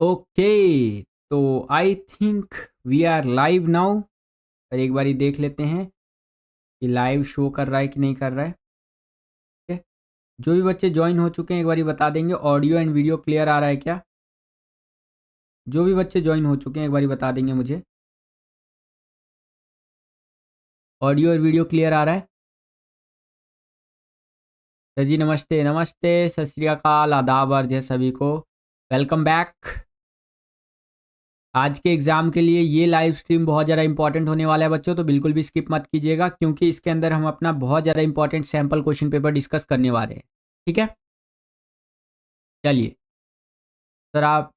Okay, तो I think we are live now. और एक बारी देख लेते हैं कि लाइव शो कर रहा है कि नहीं कर रहा है। ठीक है, जो भी बच्चे ज्वाइन हो चुके हैं एक बारी बता देंगे ऑडियो एंड वीडियो क्लियर आ रहा है क्या। जो भी बच्चे ज्वाइन हो चुके हैं एक बारी बता देंगे मुझे ऑडियो और वीडियो क्लियर आ रहा है। सर जी नमस्ते नमस्ते, सत श्री अकाल, आदाब अर्ज है सभी को। Welcome back. आज के एग्जाम के लिए ये लाइव स्ट्रीम बहुत ज़्यादा इंपॉर्टेंट होने वाला है बच्चों, तो बिल्कुल भी स्किप मत कीजिएगा क्योंकि इसके अंदर हम अपना बहुत ज़्यादा important sample question paper discuss करने वाले हैं। ठीक है, चलिए सर आप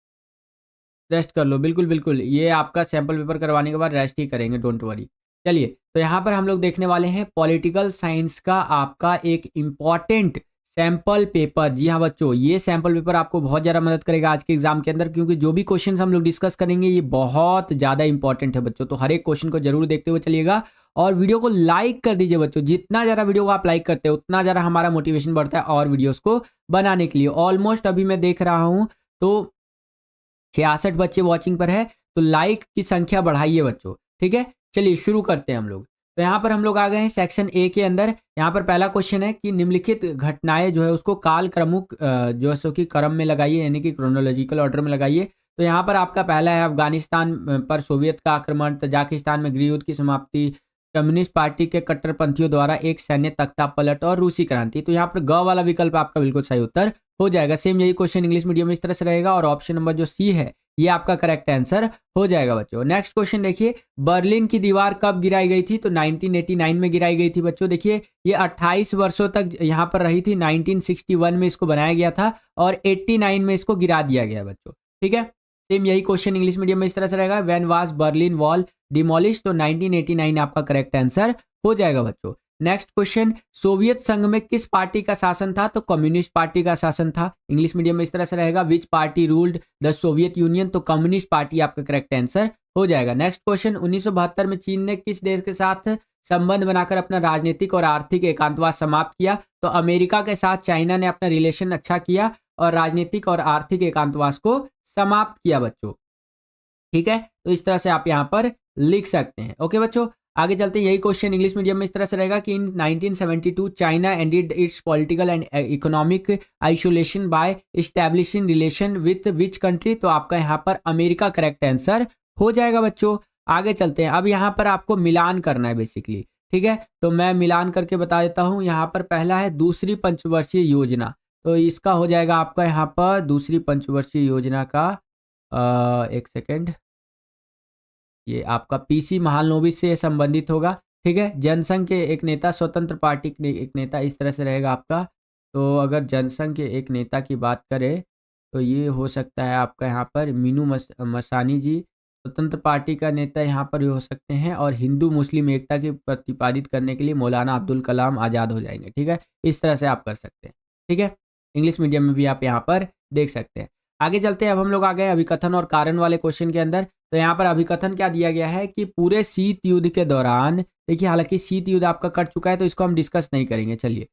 रेस्ट कर लो। बिल्कुल बिल्कुल, ये आपका सैम्पल पेपर करवाने के बाद रेस्ट ही करेंगे, डोंट वरी। चलिए, तो यहाँ पर हम लोग देखने वाले हैं पॉलिटिकल साइंस का आपका एक इम्पॉर्टेंट सैम्पल पेपर। जी हाँ बच्चों, ये सैम्पल पेपर आपको बहुत ज़्यादा मदद करेगा आज के एग्जाम के अंदर, क्योंकि जो भी क्वेश्चन हम लोग डिस्कस करेंगे ये बहुत ज़्यादा इंपॉर्टेंट है बच्चों। तो हर एक क्वेश्चन को जरूर देखते हुए चलिएगा और वीडियो को लाइक कर दीजिए बच्चों। जितना ज़्यादा वीडियो को आप लाइक करते हैं उतना ज़्यादा हमारा मोटिवेशन बढ़ता है और वीडियोज़ को बनाने के लिए। ऑलमोस्ट अभी मैं देख रहा हूँ तो 66 बच्चे वॉचिंग पर है, तो लाइक की संख्या बढ़ाइए बच्चों। ठीक है, चलिए शुरू करते हैं हम लोग। तो यहाँ पर हम लोग आ गए हैं सेक्शन ए के अंदर। यहाँ पर पहला क्वेश्चन है कि निम्नलिखित घटनाएं जो है उसको काल क्रमुक जो है सो कि क्रम में लगाइए, यानी कि क्रोनोलॉजिकल ऑर्डर में लगाइए। तो यहाँ पर आपका पहला है अफगानिस्तान पर सोवियत का आक्रमण, तजाकिस्तान में गृह युद्ध की समाप्ति, कम्युनिस्ट पार्टी के कट्टरपंथियों द्वारा एक सैन्य तख्ता पलट और रूसी क्रांति। तो यहाँ पर ग वाला विकल्प आपका बिल्कुल सही उत्तर हो जाएगा। सेम यही क्वेश्चन इंग्लिश मीडियम में इस तरह से रहेगा और ऑप्शन नंबर जो सी है ये आपका करेक्ट आंसर हो जाएगा बच्चों। नेक्स्ट क्वेश्चन देखिए, बर्लिन की दीवार कब गिराई गई थी? तो 1989 में गिराई गई थी बच्चों। देखिए ये 28 वर्षों तक यहाँ पर रही थी। 1961 में इसको बनाया गया था और 89 में इसको गिरा दिया गया बच्चों। ठीक है, सेम यही क्वेश्चन इंग्लिश मीडियम में इस तरह से रहेगा, when was Berlin wall demolish? तो 1989 आपका करेक्ट आंसर हो जाएगा बच्चों। नेक्स्ट क्वेश्चन, सोवियत संघ में किस पार्टी का शासन था? तो कम्युनिस्ट पार्टी का शासन था। इंग्लिश मीडियम में इस तरह से रहेगा, विच party ruled the Soviet union? तो कम्युनिस्ट पार्टी आपका करेक्ट आंसर हो जाएगा। नेक्स्ट क्वेश्चन, 1972 में चीन ने किस देश के साथ संबंध बनाकर अपना राजनीतिक और आर्थिक एकांतवास समाप्त किया? तो अमेरिका के साथ चाइना ने अपना रिलेशन अच्छा किया और राजनीतिक और आर्थिक एकांतवास को समाप्त किया बच्चों। ठीक है, तो इस तरह से आप यहाँ पर लिख सकते हैं। ओके बच्चों, आगे चलते हैं। यही क्वेश्चन इंग्लिश मीडियम में इस तरह से रहेगा कि in 1972 China ended its political and economic isolation by establishing relation with which country? तो आपका यहाँ पर अमेरिका करेक्ट आंसर हो जाएगा बच्चों। आगे चलते हैं। अब यहाँ पर आपको मिलान करना है बेसिकली। ठीक है, तो मैं मिलान करके बता देता हूँ। यहाँ पर पहला है दूसरी पंचवर्षीय योजना, तो इसका हो जाएगा आपका यहाँ पर दूसरी पंचवर्षीय योजना का एक सेकेंड, ये आपका पीसी महालनोबिस से संबंधित होगा। ठीक है, जनसंघ के एक नेता, स्वतंत्र पार्टी के एक नेता, इस तरह से रहेगा आपका। तो अगर जनसंघ के एक नेता की बात करें तो ये हो सकता है आपका यहाँ पर मीनू मसानी जी। स्वतंत्र पार्टी का नेता यहाँ पर ये हो सकते हैं और हिंदू मुस्लिम एकता की प्रतिपादित करने के लिए मौलाना अब्दुल कलाम आज़ाद हो जाएंगे। ठीक है, इस तरह से आप कर सकते हैं। ठीक है, इंग्लिश मीडियम में भी आप यहाँ पर देख सकते हैं। आगे चलते हैं। अब हम लोग आ गए अभिकथन और कारण वाले क्वेश्चन के अंदर। तो यहाँ पर अभिकथन क्या दिया गया है कि पूरे शीत युद्ध के दौरान, देखिए हालांकि शीत युद्ध आपका कट चुका है तो इसको हम डिस्कस नहीं करेंगे। चलिए,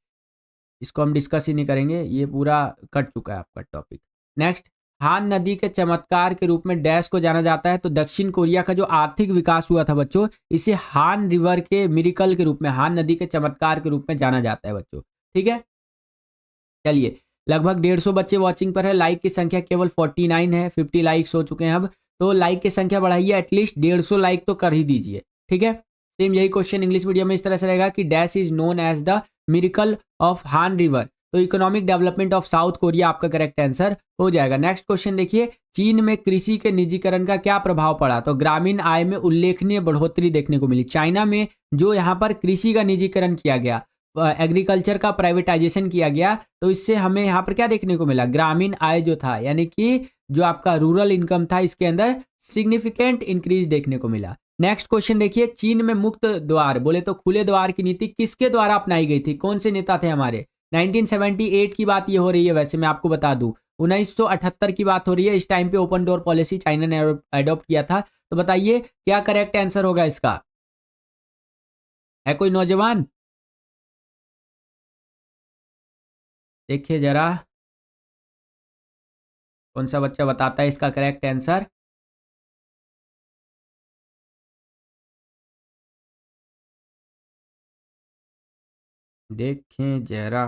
इसको हम डिस्कस ही नहीं करेंगे, ये पूरा कट चुका है आपका टॉपिक। नेक्स्ट, हान नदी के चमत्कार के रूप में डैश को जाना जाता है? तो दक्षिण कोरिया का जो आर्थिक विकास हुआ था बच्चों, इसे हान रिवर के मिरिकल के रूप में, हान नदी के चमत्कार के रूप में जाना जाता है बच्चों। ठीक है, चलिए, लगभग 150 बच्चे वॉचिंग पर है। लाइक की संख्या केवल 49 है, 50 लाइक्स हो चुके हैं अब। तो लाइक की संख्या बढ़ाइए, एटलीस्ट 150 लाइक तो कर ही दीजिए। ठीक है, सेम यही क्वेश्चन इंग्लिश मीडियम में इस तरह से रहेगा कि dash is known as the miracle of Han river? तो economic development of South Korea आपका करेक्ट आंसर हो जाएगा। नेक्स्ट क्वेश्चन देखिए, चीन में कृषि के निजीकरण का क्या प्रभाव पड़ा? तो ग्रामीण आय में उल्लेखनीय बढ़ोतरी देखने को मिली। चाइना में जो यहाँ पर कृषि का निजीकरण किया गया, एग्रीकल्चर का प्राइवेटाइजेशन किया गया, तो इससे हमें यहाँ पर क्या देखने को मिला? ग्रामीण आय जो था, यानी कि जो आपका रूरल इनकम था, इसके अंदर सिग्निफिकेंट इंक्रीज देखने को मिला। नेक्स्ट क्वेश्चन देखिए, चीन में मुक्त द्वार, बोले तो खुले द्वार की नीति किसके द्वारा अपनाई गई थी? कौन से नेता थे हमारे? 1978 की बात ये हो रही है, वैसे मैं आपको बता दूं 1978 की बात हो रही है। इस टाइम पे ओपन डोर पॉलिसी चाइना ने अडॉप्ट किया था। तो बताइए क्या करेक्ट आंसर होगा इसका? है कोई नौजवान? देखिए जरा। कौन सा बच्चा बताता है इसका करेक्ट आंसर? देखें जरा।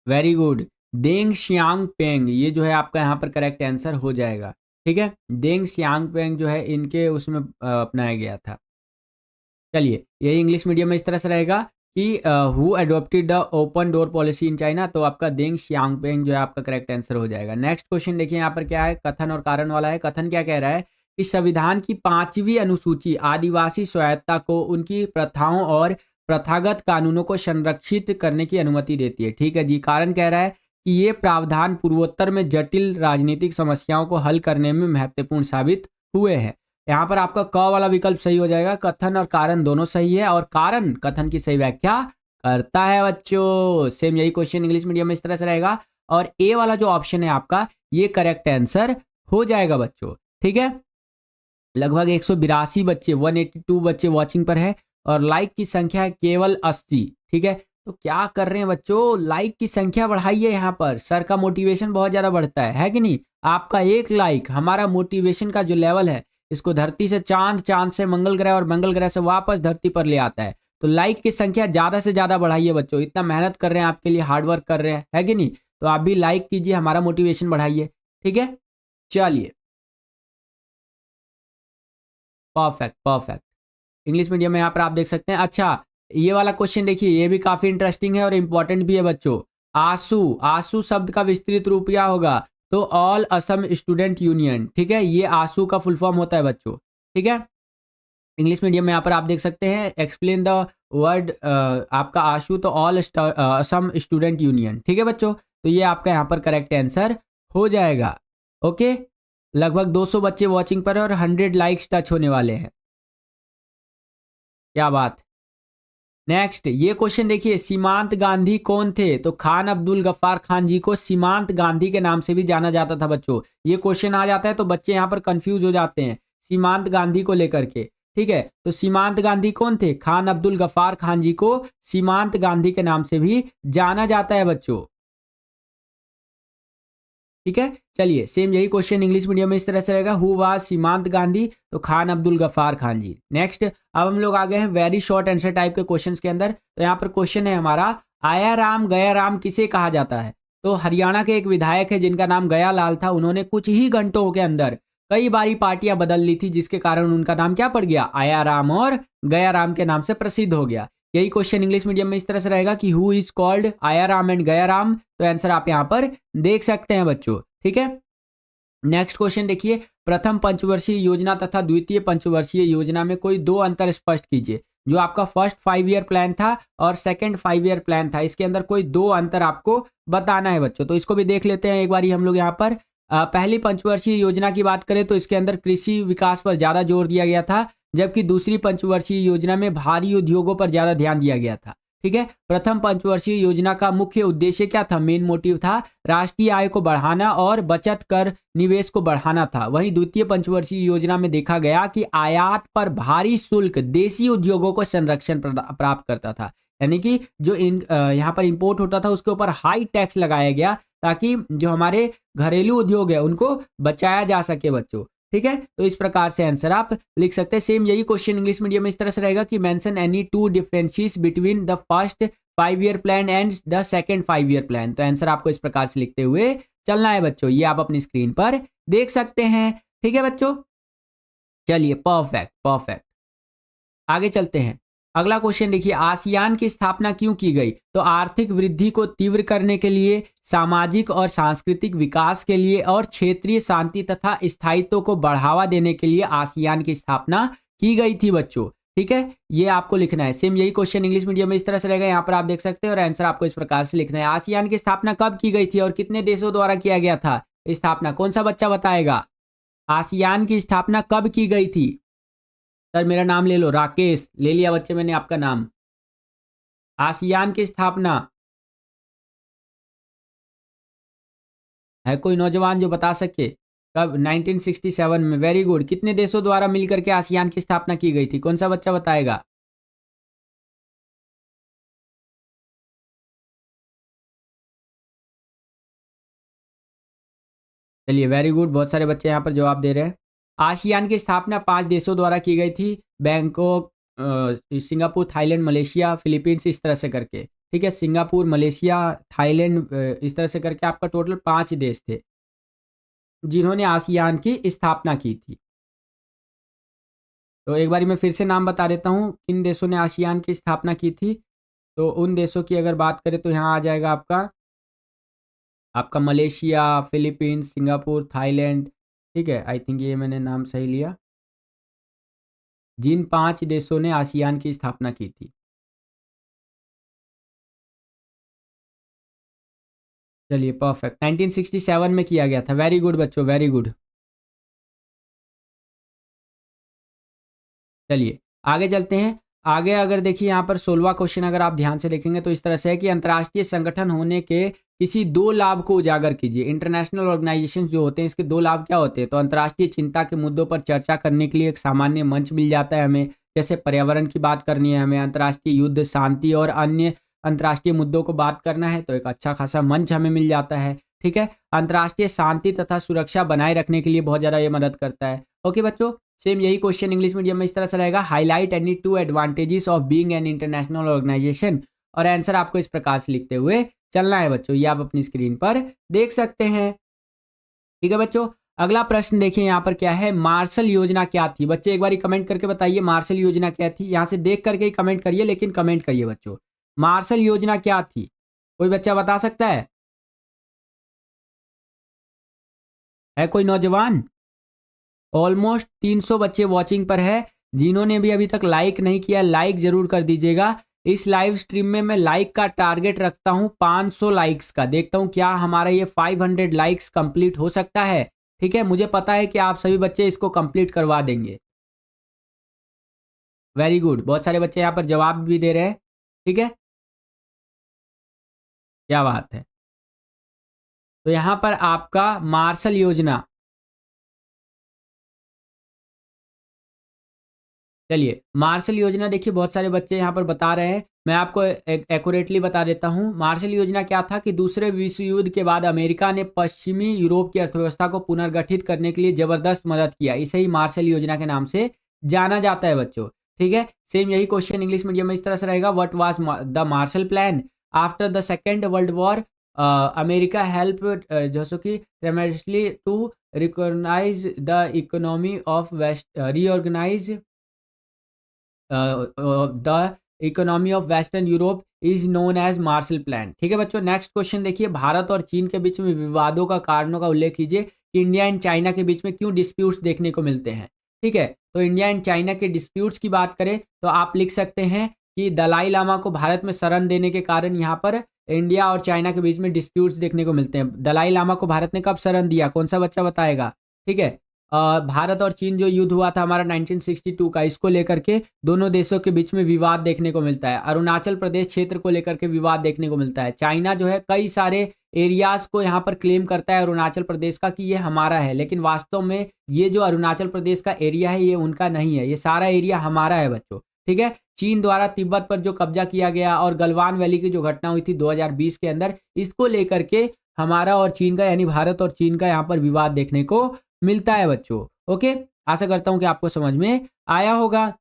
Very good. Deng Xiaoping, ये जो है आपका यहाँ पर करेक्ट आंसर हो जाएगा। ठीक है, देंग शियांग पेंग जो है इनके उसमें अपनाया गया था। चलिए, ये इंग्लिश मीडियम में इस तरह से रहेगा कि who adopted the open door policy in China, तो आपका देंग शियांगपेंग जो है आपका करेक्ट आंसर हो जाएगा। नेक्स्ट क्वेश्चन देखिए यहाँ पर क्या है, कथन और कारण वाला है। कथन क्या कह रहा है कि संविधान की 5वीं अनुसूची आदिवासी स्वायत्तता को उनकी प्रथाओं और प्रथागत कानूनों को संरक्षित करने की अनुमति देती है। ठीक है जी। कारण कह रहा है कि ये प्रावधान पूर्वोत्तर में जटिल राजनीतिक समस्याओं को हल करने में महत्वपूर्ण साबित हुए हैं। यहाँ पर आपका क वाला विकल्प सही हो जाएगा। कथन और कारण दोनों सही है, और कारण कथन की सही व्याख्या करता है बच्चों। सेम यही क्वेश्चन इंग्लिश मीडियम में इस तरह से रहेगा, और ए वाला जो ऑप्शन है आपका ये करेक्ट आंसर हो जाएगा बच्चों। ठीक है, लगभग 182 बच्चे, 182 बच्चे वॉचिंग पर है, और लाइक की संख्या है केवल 80। ठीक है, तो क्या कर रहे हैं बच्चों, लाइक की संख्या बढ़ाइए। यहाँ पर सर का मोटिवेशन बहुत ज्यादा बढ़ता है कि नहीं? आपका एक लाइक हमारा मोटिवेशन का जो लेवल है, इसको धरती से चांद, चांद से मंगल ग्रह, और मंगल ग्रह से वापस धरती पर ले आता है। तो लाइक की संख्या ज्यादा से ज्यादा बढ़ाइए बच्चों। इतना मेहनत कर रहे हैं आपके लिए, हार्डवर्क कर रहे हैं, है कि नहीं? तो आप भी लाइक कीजिए, हमारा मोटिवेशन बढ़ाइए। ठीक है, चलिए, परफेक्ट परफेक्ट। इंग्लिश मीडियम में यहाँ पर आप देख सकते हैं। अच्छा, ये वाला क्वेश्चन देखिए, ये भी काफी इंटरेस्टिंग है और इंपॉर्टेंट भी है बच्चों। आसू, आसू शब्द का विस्तृत रूप क्या होगा? तो ऑल असम स्टूडेंट यूनियन। ठीक है, ये आसू का फुल फॉर्म होता है बच्चों। ठीक है, इंग्लिश मीडियम में यहाँ पर आप देख सकते हैं, एक्सप्लेन द वर्ड आपका आशु, तो ऑल असम स्टूडेंट यूनियन। ठीक है बच्चों, तो ये आपका यहाँ पर करेक्ट आंसर हो जाएगा। ओके, लगभग 200 बच्चे वॉचिंग पर है और 100 लाइक्स टच होने वाले हैं। क्या बात। नेक्स्ट ये क्वेश्चन देखिए, सीमांत गांधी कौन थे? तो खान अब्दुल गफ्फार खान जी को सीमांत गांधी के नाम से भी जाना जाता था बच्चों। ये क्वेश्चन आ जाता है तो बच्चे यहाँ पर कंफ्यूज हो जाते हैं सीमांत गांधी को लेकर के। ठीक है, तो सीमांत गांधी कौन थे? खान अब्दुल गफ्फार खान जी को सीमांत गांधी के नाम से भी जाना जाता है बच्चों। ठीक है, चलिए, सेम यही क्वेश्चन इंग्लिश मीडियम में इस तरह से रहेगा, हु वाज सीमांत गांधी? तो खान अब्दुल गफ्फार खान जी। नेक्स्ट, अब हम लोग आ गए हैं वेरी शॉर्ट आंसर टाइप के क्वेश्चंस के अंदर। तो यहाँ पर क्वेश्चन है हमारा, आया राम गया राम किसे कहा जाता है? तो हरियाणा के एक विधायक है जिनका नाम गया लाल था, उन्होंने कुछ ही घंटों के अंदर कई बारी पार्टियां बदल ली थी, जिसके कारण उनका नाम क्या पड़ गया? आया राम, और गया राम के नाम से प्रसिद्ध हो गया। यही क्वेश्चन इंग्लिश मीडियम में इस तरह से रहेगा कि हु इज कॉल्ड आया राम एंड गया राम? तो आंसर आप यहाँ पर देख सकते हैं बच्चों। ठीक है, नेक्स्ट क्वेश्चन देखिए, प्रथम पंचवर्षीय योजना तथा द्वितीय पंचवर्षीय योजना में कोई दो अंतर स्पष्ट कीजिए। जो आपका फर्स्ट 5 ईयर प्लान था और सेकंड 5 ईयर प्लान था, इसके अंदर कोई दो अंतर आपको बताना है बच्चों। तो इसको भी देख लेते हैं एक बार हम लोग यहाँ पर। पहली पंचवर्षीय योजना की बात करें तो इसके अंदर कृषि विकास पर ज्यादा जोर दिया गया था, जबकि दूसरी पंचवर्षीय योजना में भारी उद्योगों पर ज्यादा ध्यान दिया गया था। ठीक है, प्रथम पंचवर्षीय योजना का मुख्य उद्देश्य क्या था? मेन मोटिव था राष्ट्रीय आय को बढ़ाना और बचत कर निवेश को बढ़ाना था। वहीं द्वितीय पंचवर्षीय योजना में देखा गया कि आयात पर भारी शुल्क देशी उद्योगों को संरक्षण प्राप्त करता था, यानी कि जो यहाँ पर इंपोर्ट होता था उसके ऊपर हाई टैक्स लगाया गया, ताकि जो हमारे घरेलू उद्योग है उनको बचाया जा सके बच्चों। ठीक है, तो इस प्रकार से आंसर आप लिख सकते हैं। सेम यही क्वेश्चन इंग्लिश मीडियम में इस तरह से रहेगा कि mention any two differences between the first 5 year plan and the second 5 year plan. तो आंसर आपको इस प्रकार से लिखते हुए चलना है बच्चों, ये आप अपनी स्क्रीन पर देख सकते हैं। ठीक है बच्चों, चलिए, परफेक्ट परफेक्ट, आगे चलते हैं। अगला क्वेश्चन देखिए, आसियान की स्थापना क्यों की गई? तो आर्थिक वृद्धि को तीव्र करने के लिए, सामाजिक और सांस्कृतिक विकास के लिए, और क्षेत्रीय शांति तथा स्थायित्व को बढ़ावा देने के लिए आसियान की स्थापना की गई थी बच्चों। ठीक है, ये आपको लिखना है। सेम यही क्वेश्चन इंग्लिश मीडियम में इस तरह से रहेगा, यहाँ पर आप देख सकते हैं, और आंसर आपको इस प्रकार से लिखना है। आसियान की स्थापना कब की गई थी और कितने देशों द्वारा किया गया था स्थापना? कौन सा बच्चा बताएगा? आसियान की स्थापना कब की गई थी? सर मेरा नाम ले लो, राकेश, ले लिया बच्चे मैंने आपका नाम। आसियान की स्थापना है कोई नौजवान जो बता सके कब? 1967 में। Very good. कितने देशों द्वारा मिलकर के आसियान की स्थापना की गई थी? कौन सा बच्चा बताएगा? चलिए वेरी गुड, बहुत सारे बच्चे यहाँ पर जवाब दे रहे हैं। आसियान की स्थापना 5 देशों द्वारा की गई थी, Bangkok, Singapore, Thailand, Malaysia, Philippines, इस तरह से करके। ठीक है, सिंगापुर, मलेशिया, थाईलैंड, इस तरह से करके आपका टोटल 5 देश थे जिन्होंने आसियान की स्थापना की थी। तो एक बार मैं फिर से नाम बता देता हूँ किन देशों ने आसियान की स्थापना की थी। तो उन देशों की अगर बात करें तो यहाँ आ जाएगा आपका आपका मलेशिया, फिलीपींस, सिंगापुर, थाईलैंड। ठीक है, आई थिंक ये मैंने नाम सही लिया, जिन 5 देशों ने आसियान की स्थापना की थी। चलिए परफेक्ट, 1967 में किया गया था। वेरी गुड बच्चों, वेरी गुड। चलिए आगे चलते हैं। आगे अगर देखिए यहाँ पर 16वां क्वेश्चन अगर आप ध्यान से देखेंगे तो इस तरह से है कि अंतर्राष्ट्रीय संगठन होने के किसी 2 लाभ को उजागर कीजिए। इंटरनेशनल ऑर्गेनाइजेशन जो होते हैं इसके 2 लाभ क्या होते हैं? तो अंतर्राष्ट्रीय चिंता के मुद्दों पर चर्चा करने के लिए एक सामान्य मंच मिल जाता है हमें, जैसे पर्यावरण की बात करनी है हमें, अंतर्राष्ट्रीय युद्ध, शांति और अन्य अंतर्राष्ट्रीय मुद्दों को बात करना है तो एक अच्छा खासा मंच हमें मिल जाता है। ठीक है, अंतर्राष्ट्रीय शांति तथा सुरक्षा बनाए रखने के लिए बहुत ज़्यादा ये मदद करता है। ओके बच्चों, सेम यही क्वेश्चन इंग्लिश मीडियम में इस तरह से रहेगा, highlight any 2 advantages of being an international organisation. और आंसर आपको इस प्रकार से लिखते हुए चलना है बच्चों, ये आप अपनी स्क्रीन पर देख सकते हैं। ठीक है बच्चों, अगला प्रश्न देखिए यहाँ पर क्या है, मार्शल योजना क्या थी? बच्चे एक बार कमेंट करके बताइए मार्शल योजना क्या थी। यहाँ से देख करके ही कमेंट करिए, लेकिन कमेंट करिए बच्चों, मार्शल योजना क्या थी? कोई बच्चा बता सकता है कोई नौजवान? ऑलमोस्ट 300 बच्चे वॉचिंग पर है। जिन्होंने भी अभी तक लाइक नहीं किया, लाइक जरूर कर दीजिएगा। इस लाइव स्ट्रीम में मैं लाइक का टारगेट रखता हूं 500 लाइक्स का। देखता हूं क्या हमारा ये 500 लाइक्स कंप्लीट हो सकता है। ठीक है, मुझे पता है कि आप सभी बच्चे इसको कंप्लीट करवा देंगे। वेरी गुड, बहुत सारे बच्चे यहाँ पर जवाब भी दे रहे हैं। ठीक है, क्या बात है। तो यहाँ पर आपका मार्शल योजना, चलिए मार्शल योजना देखिए बहुत सारे बच्चे यहाँ पर बता रहे हैं, मैं आपको एक्यूरेटली बता देता हूँ। मार्शल योजना क्या था कि दूसरे विश्व युद्ध के बाद अमेरिका ने पश्चिमी यूरोप की अर्थव्यवस्था को पुनर्गठित करने के लिए जबरदस्त मदद किया, इसे ही मार्शल योजना के नाम से जाना जाता है बच्चों। ठीक है, सेम यही क्वेश्चन इंग्लिश मीडियम में इस तरह से रहेगा, what was the Marshall Plan after the Second World War? America help जैसो कि tremendously to recognise the economy of West, reorganise the economy of Western Europe is known as Marshall Plan. ठीक है बच्चों, नेक्स्ट क्वेश्चन देखिए, भारत और चीन के बीच में विवादों का कारणों का उल्लेख कीजिए कि इंडिया एंड चाइना के बीच में क्यों डिस्प्यूट्स देखने को मिलते हैं। ठीक है, तो इंडिया एंड चाइना के डिस्प्यूट्स की बात करें तो आप लिख सकते हैं कि दलाई लामा को भारत में शरण देने के कारण यहाँ पर इंडिया और चाइना के बीच में डिस्प्यूट्स देखने को मिलते हैं। दलाई लामा को भारत ने कब शरण दिया, कौन सा बच्चा बताएगा? ठीक है, भारत और चीन जो युद्ध हुआ था हमारा 1962 का, इसको लेकर के दोनों देशों के बीच में विवाद देखने को मिलता है। अरुणाचल प्रदेश क्षेत्र को लेकर के विवाद देखने को मिलता है। चाइना जो है कई सारे एरियाज को यहाँ पर क्लेम करता है अरुणाचल प्रदेश का कि ये हमारा है, लेकिन वास्तव में ये जो अरुणाचल प्रदेश का एरिया है ये उनका नहीं है, ये सारा एरिया हमारा है बच्चों। ठीक है, चीन द्वारा तिब्बत पर जो कब्जा किया गया और गलवान वैली की जो घटना हुई थी 2020 के अंदर, इसको लेकर के हमारा और चीन का, यानी भारत और चीन का यहाँ पर विवाद देखने को मिलता है बच्चों। ओके, आशा करता हूं कि आपको समझ में आया होगा।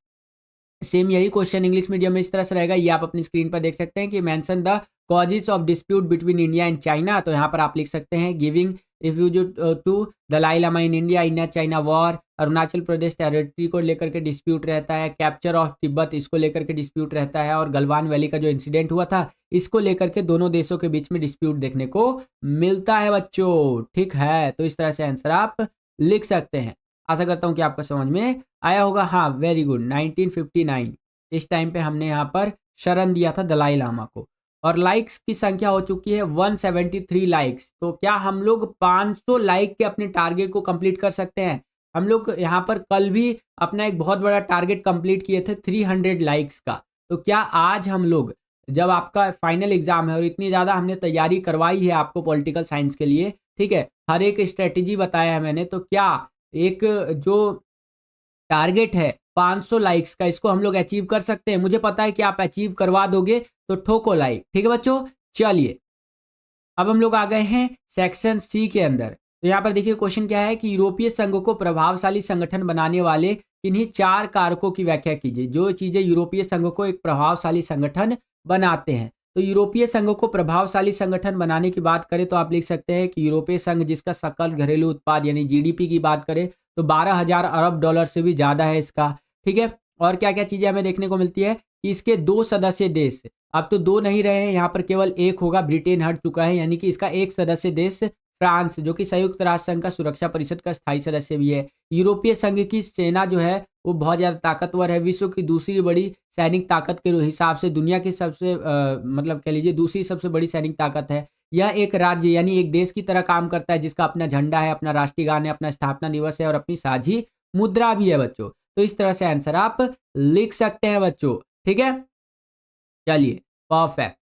सेम यही क्वेश्चन इंग्लिश मीडियम में इस तरह से रहेगा, ये आप अपनी स्क्रीन पर देख सकते हैं कि mention the causes of dispute between India and China. तो यहाँ पर आप लिख सकते हैं giving refuge to Dalai Lama in India, India China war, Arunachal Pradesh territory को लेकर के डिस्प्यूट रहता है, कैप्चर ऑफ तिब्बत इसको लेकर के डिस्प्यूट रहता है, और गलवान वैली का जो इंसिडेंट हुआ था इसको लेकर के दोनों देशों के बीच में डिस्प्यूट देखने को मिलता है बच्चों। ठीक है, तो इस तरह से आंसर आप लिख सकते हैं। आशा करता हूं कि आपको समझ में आया होगा। हाँ वेरी गुड, 1959 इस टाइम पे हमने यहाँ पर शरण दिया था दलाई लामा को, और लाइक्स की संख्या हो चुकी है 173 लाइक्स। तो क्या हम लोग 500 लाइक के अपने टारगेट को कंप्लीट कर सकते हैं? हम लोग यहाँ पर कल भी अपना एक बहुत बड़ा टारगेट कंप्लीट किए थे 300 लाइक्स का। तो क्या आज हम लोग, जब आपका फाइनल एग्जाम है और इतनी ज़्यादा हमने तैयारी करवाई है आपको पॉलिटिकल साइंस के लिए, ठीक है, हर एक स्ट्रेटेजी बताया है मैंने, तो क्या एक जो टारगेट है 500 लाइक्स का, इसको हम लोग अचीव कर सकते हैं? मुझे पता है कि आप अचीव करवा दोगे, तो ठोको लाइक। ठीक है बच्चों, चलिए अब हम लोग आ गए हैं सेक्शन सी के अंदर। तो यहाँ पर देखिए क्वेश्चन क्या है कि यूरोपीय संघ को प्रभावशाली संगठन बनाने वाले किन्हीं 4 कारकों की व्याख्या कीजिए। जो चीजें यूरोपीय संघ को एक प्रभावशाली संगठन बनाते हैं। तो यूरोपीय संघ को प्रभावशाली संगठन बनाने की बात करें तो आप लिख सकते हैं कि यूरोपीय संघ जिसका सकल घरेलू उत्पाद यानी जीडीपी की बात करें तो 12,000 अरब डॉलर से भी ज्यादा है इसका। ठीक है, और क्या क्या चीजें हमें देखने को मिलती है कि इसके 2 सदस्य देश, अब तो 2 नहीं रहे हैं, यहाँ पर केवल एक होगा, ब्रिटेन हट चुका है, यानी कि इसका एक सदस्य देश फ्रांस जो कि संयुक्त राष्ट्र संघ का सुरक्षा परिषद का स्थायी सदस्य भी है। यूरोपीय संघ की सेना जो है वो बहुत ज़्यादा ताकतवर है, विश्व की दूसरी बड़ी सैनिक ताकत के हिसाब से दुनिया की सबसे मतलब कह लीजिए दूसरी सबसे बड़ी सैनिक ताकत है। यह एक राज्य यानी एक देश की तरह काम करता है जिसका अपना झंडा है, अपना राष्ट्रीय गान है, अपना स्थापना दिवस है और अपनी साझी मुद्रा भी है बच्चों। तो इस तरह से आंसर आप लिख सकते हैं बच्चों। ठीक है, चलिए परफेक्ट।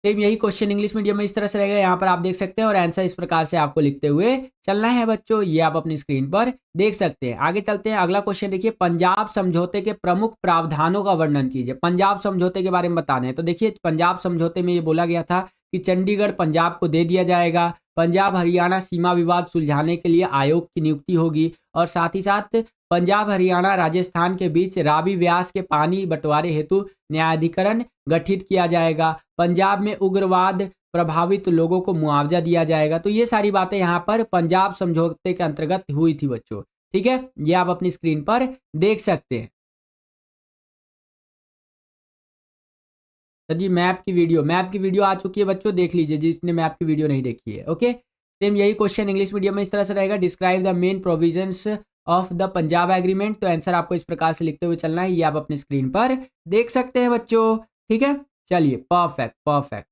सेम यही क्वेश्चन इंग्लिश मीडियम में इस तरह से रहेगा, यहाँ पर आप देख सकते हैं और आंसर इस प्रकार से आपको लिखते हुए चलना है बच्चों, ये आप अपनी स्क्रीन पर देख सकते हैं। आगे चलते हैं, अगला क्वेश्चन देखिए, पंजाब समझौते के प्रमुख प्रावधानों का वर्णन कीजिए। पंजाब समझौते के बारे में बताना है। तो देखिए पंजाब समझौते में ये बोला गया था कि चंडीगढ़ पंजाब को दे दिया जाएगा, पंजाब हरियाणा सीमा विवाद सुलझाने के लिए आयोग की नियुक्ति होगी और साथ ही साथ पंजाब हरियाणा राजस्थान के बीच रावी व्यास के पानी बंटवारे हेतु न्यायाधिकरण गठित किया जाएगा, पंजाब में उग्रवाद प्रभावित लोगों को मुआवजा दिया जाएगा। तो ये सारी बातें यहाँ पर पंजाब समझौते के अंतर्गत हुई थी बच्चों। ठीक है, ये आप अपनी स्क्रीन पर देख सकते हैं। सर जी मैप की वीडियो आ चुकी है बच्चों, देख लीजिए जिसने मैप की वीडियो नहीं देखी है। ओके, सेम यही क्वेश्चन इंग्लिश मीडियम में इस तरह से रहेगा, describe the main provisions of the Punjab agreement. तो आंसर आपको इस प्रकार से लिखते हुए चलना है, ये आप अपनी स्क्रीन पर देख सकते हैं बच्चों। ठीक है, चलिए परफेक्ट परफेक्ट।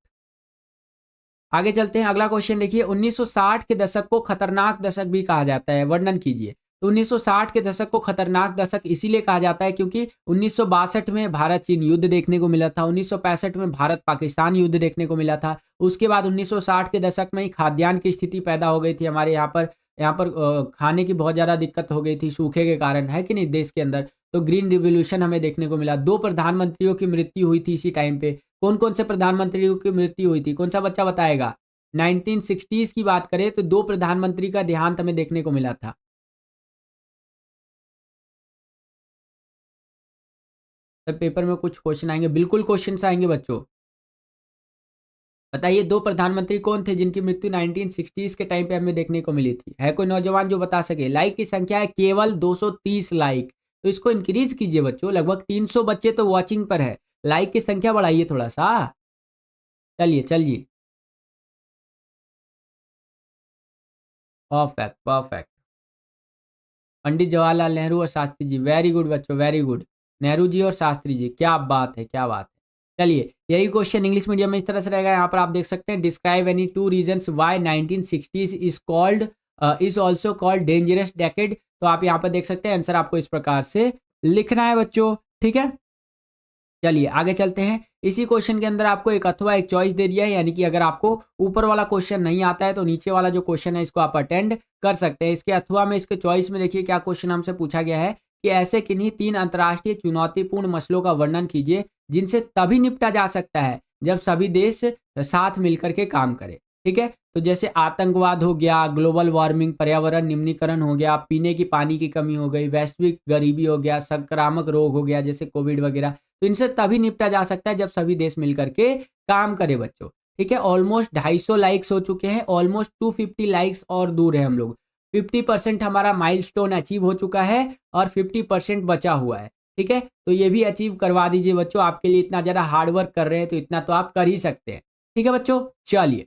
आगे चलते हैं, अगला क्वेश्चन देखिए, 1960 के दशक को खतरनाक दशक भी कहा जाता है, वर्णन कीजिए। तो 1960 के दशक को खतरनाक दशक इसीलिए कहा जाता है क्योंकि 1962 में भारत चीन युद्ध देखने को मिला था, 1965 में भारत पाकिस्तान युद्ध देखने को मिला था, उसके बाद 1960 के दशक में ही खाद्यान्न की स्थिति पैदा हो गई थी हमारे यहाँ पर खाने की बहुत ज़्यादा दिक्कत हो गई थी सूखे के कारण, है कि नहीं, देश के अंदर। तो ग्रीन रिवोल्यूशन हमें देखने को मिला, 2 प्रधानमंत्रियों की मृत्यु हुई थी इसी टाइम पे। कौन कौन से प्रधानमंत्रियों की मृत्यु हुई थी, कौन सा बच्चा बताएगा? 1960s की बात करें तो 2 प्रधानमंत्री का देहांत हमें देखने को मिला था। सर पेपर में कुछ क्वेश्चन आएंगे, बिल्कुल क्वेश्चन आएंगे बच्चों। बताइए 2 प्रधानमंत्री कौन थे जिनकी मृत्यु 1960s के टाइम पे हमें देखने को मिली थी? है कोई नौजवान जो बता सके? लाइक की संख्या है केवल 230 लाइक, तो इसको इंक्रीज कीजिए बच्चों, लगभग 300 बच्चे तो वॉचिंग पर है, लाइक की संख्या बढ़ाइए थोड़ा सा। चलिए चलिए, परफेक्ट परफेक्ट। पंडित जवाहरलाल नेहरू और शास्त्री जी, वेरी गुड बच्चों वेरी गुड। नेहरू जी और शास्त्री जी, क्या बात है क्या बात है। चलिए यही क्वेश्चन इंग्लिश मीडियम में इस तरह से रहेगा, यहाँ पर आप देख सकते हैं, describe any 2 reasons why 1960s is called is also called dangerous decade. तो आप यहाँ पर देख सकते हैं, आंसर आपको इस प्रकार से लिखना है बच्चों। ठीक है, चलिए आगे चलते हैं। इसी क्वेश्चन के अंदर आपको एक अथवा एक चॉइस दे दिया है, यानी कि अगर आपको ऊपर वाला क्वेश्चन नहीं आता है तो नीचे वाला जो क्वेश्चन है इसको आप अटेंड कर सकते हैं। इसके अथवा में इसके चॉइस में देखिए क्या क्वेश्चन हमसे पूछा गया है कि ऐसे किन्हीं 3 अंतर्राष्ट्रीय चुनौतीपूर्ण मसलों का वर्णन कीजिए जिनसे तभी निपटा जा सकता है जब सभी देश साथ मिलकर के काम करें। ठीक है, तो जैसे आतंकवाद हो गया, ग्लोबल वार्मिंग, पर्यावरण निम्नीकरण हो गया, पीने की पानी की कमी हो गई, वैश्विक गरीबी हो गया, संक्रामक रोग हो गया जैसे कोविड वगैरह। तो इनसे तभी निपटा जा सकता है जब सभी देश मिलकर के काम करे बच्चों। ठीक है, ऑलमोस्ट 250 लाइक्स हो चुके हैं, ऑलमोस्ट 250 लाइक्स और दूर है हम लोग। 50% हमारा माइलस्टोन अचीव हो चुका है और 50% बचा हुआ है। ठीक है, तो ये भी अचीव करवा दीजिए बच्चों, आपके लिए इतना ज़्यादा हार्डवर्क कर रहे हैं तो इतना तो आप कर ही सकते हैं। ठीक है बच्चों, चलिए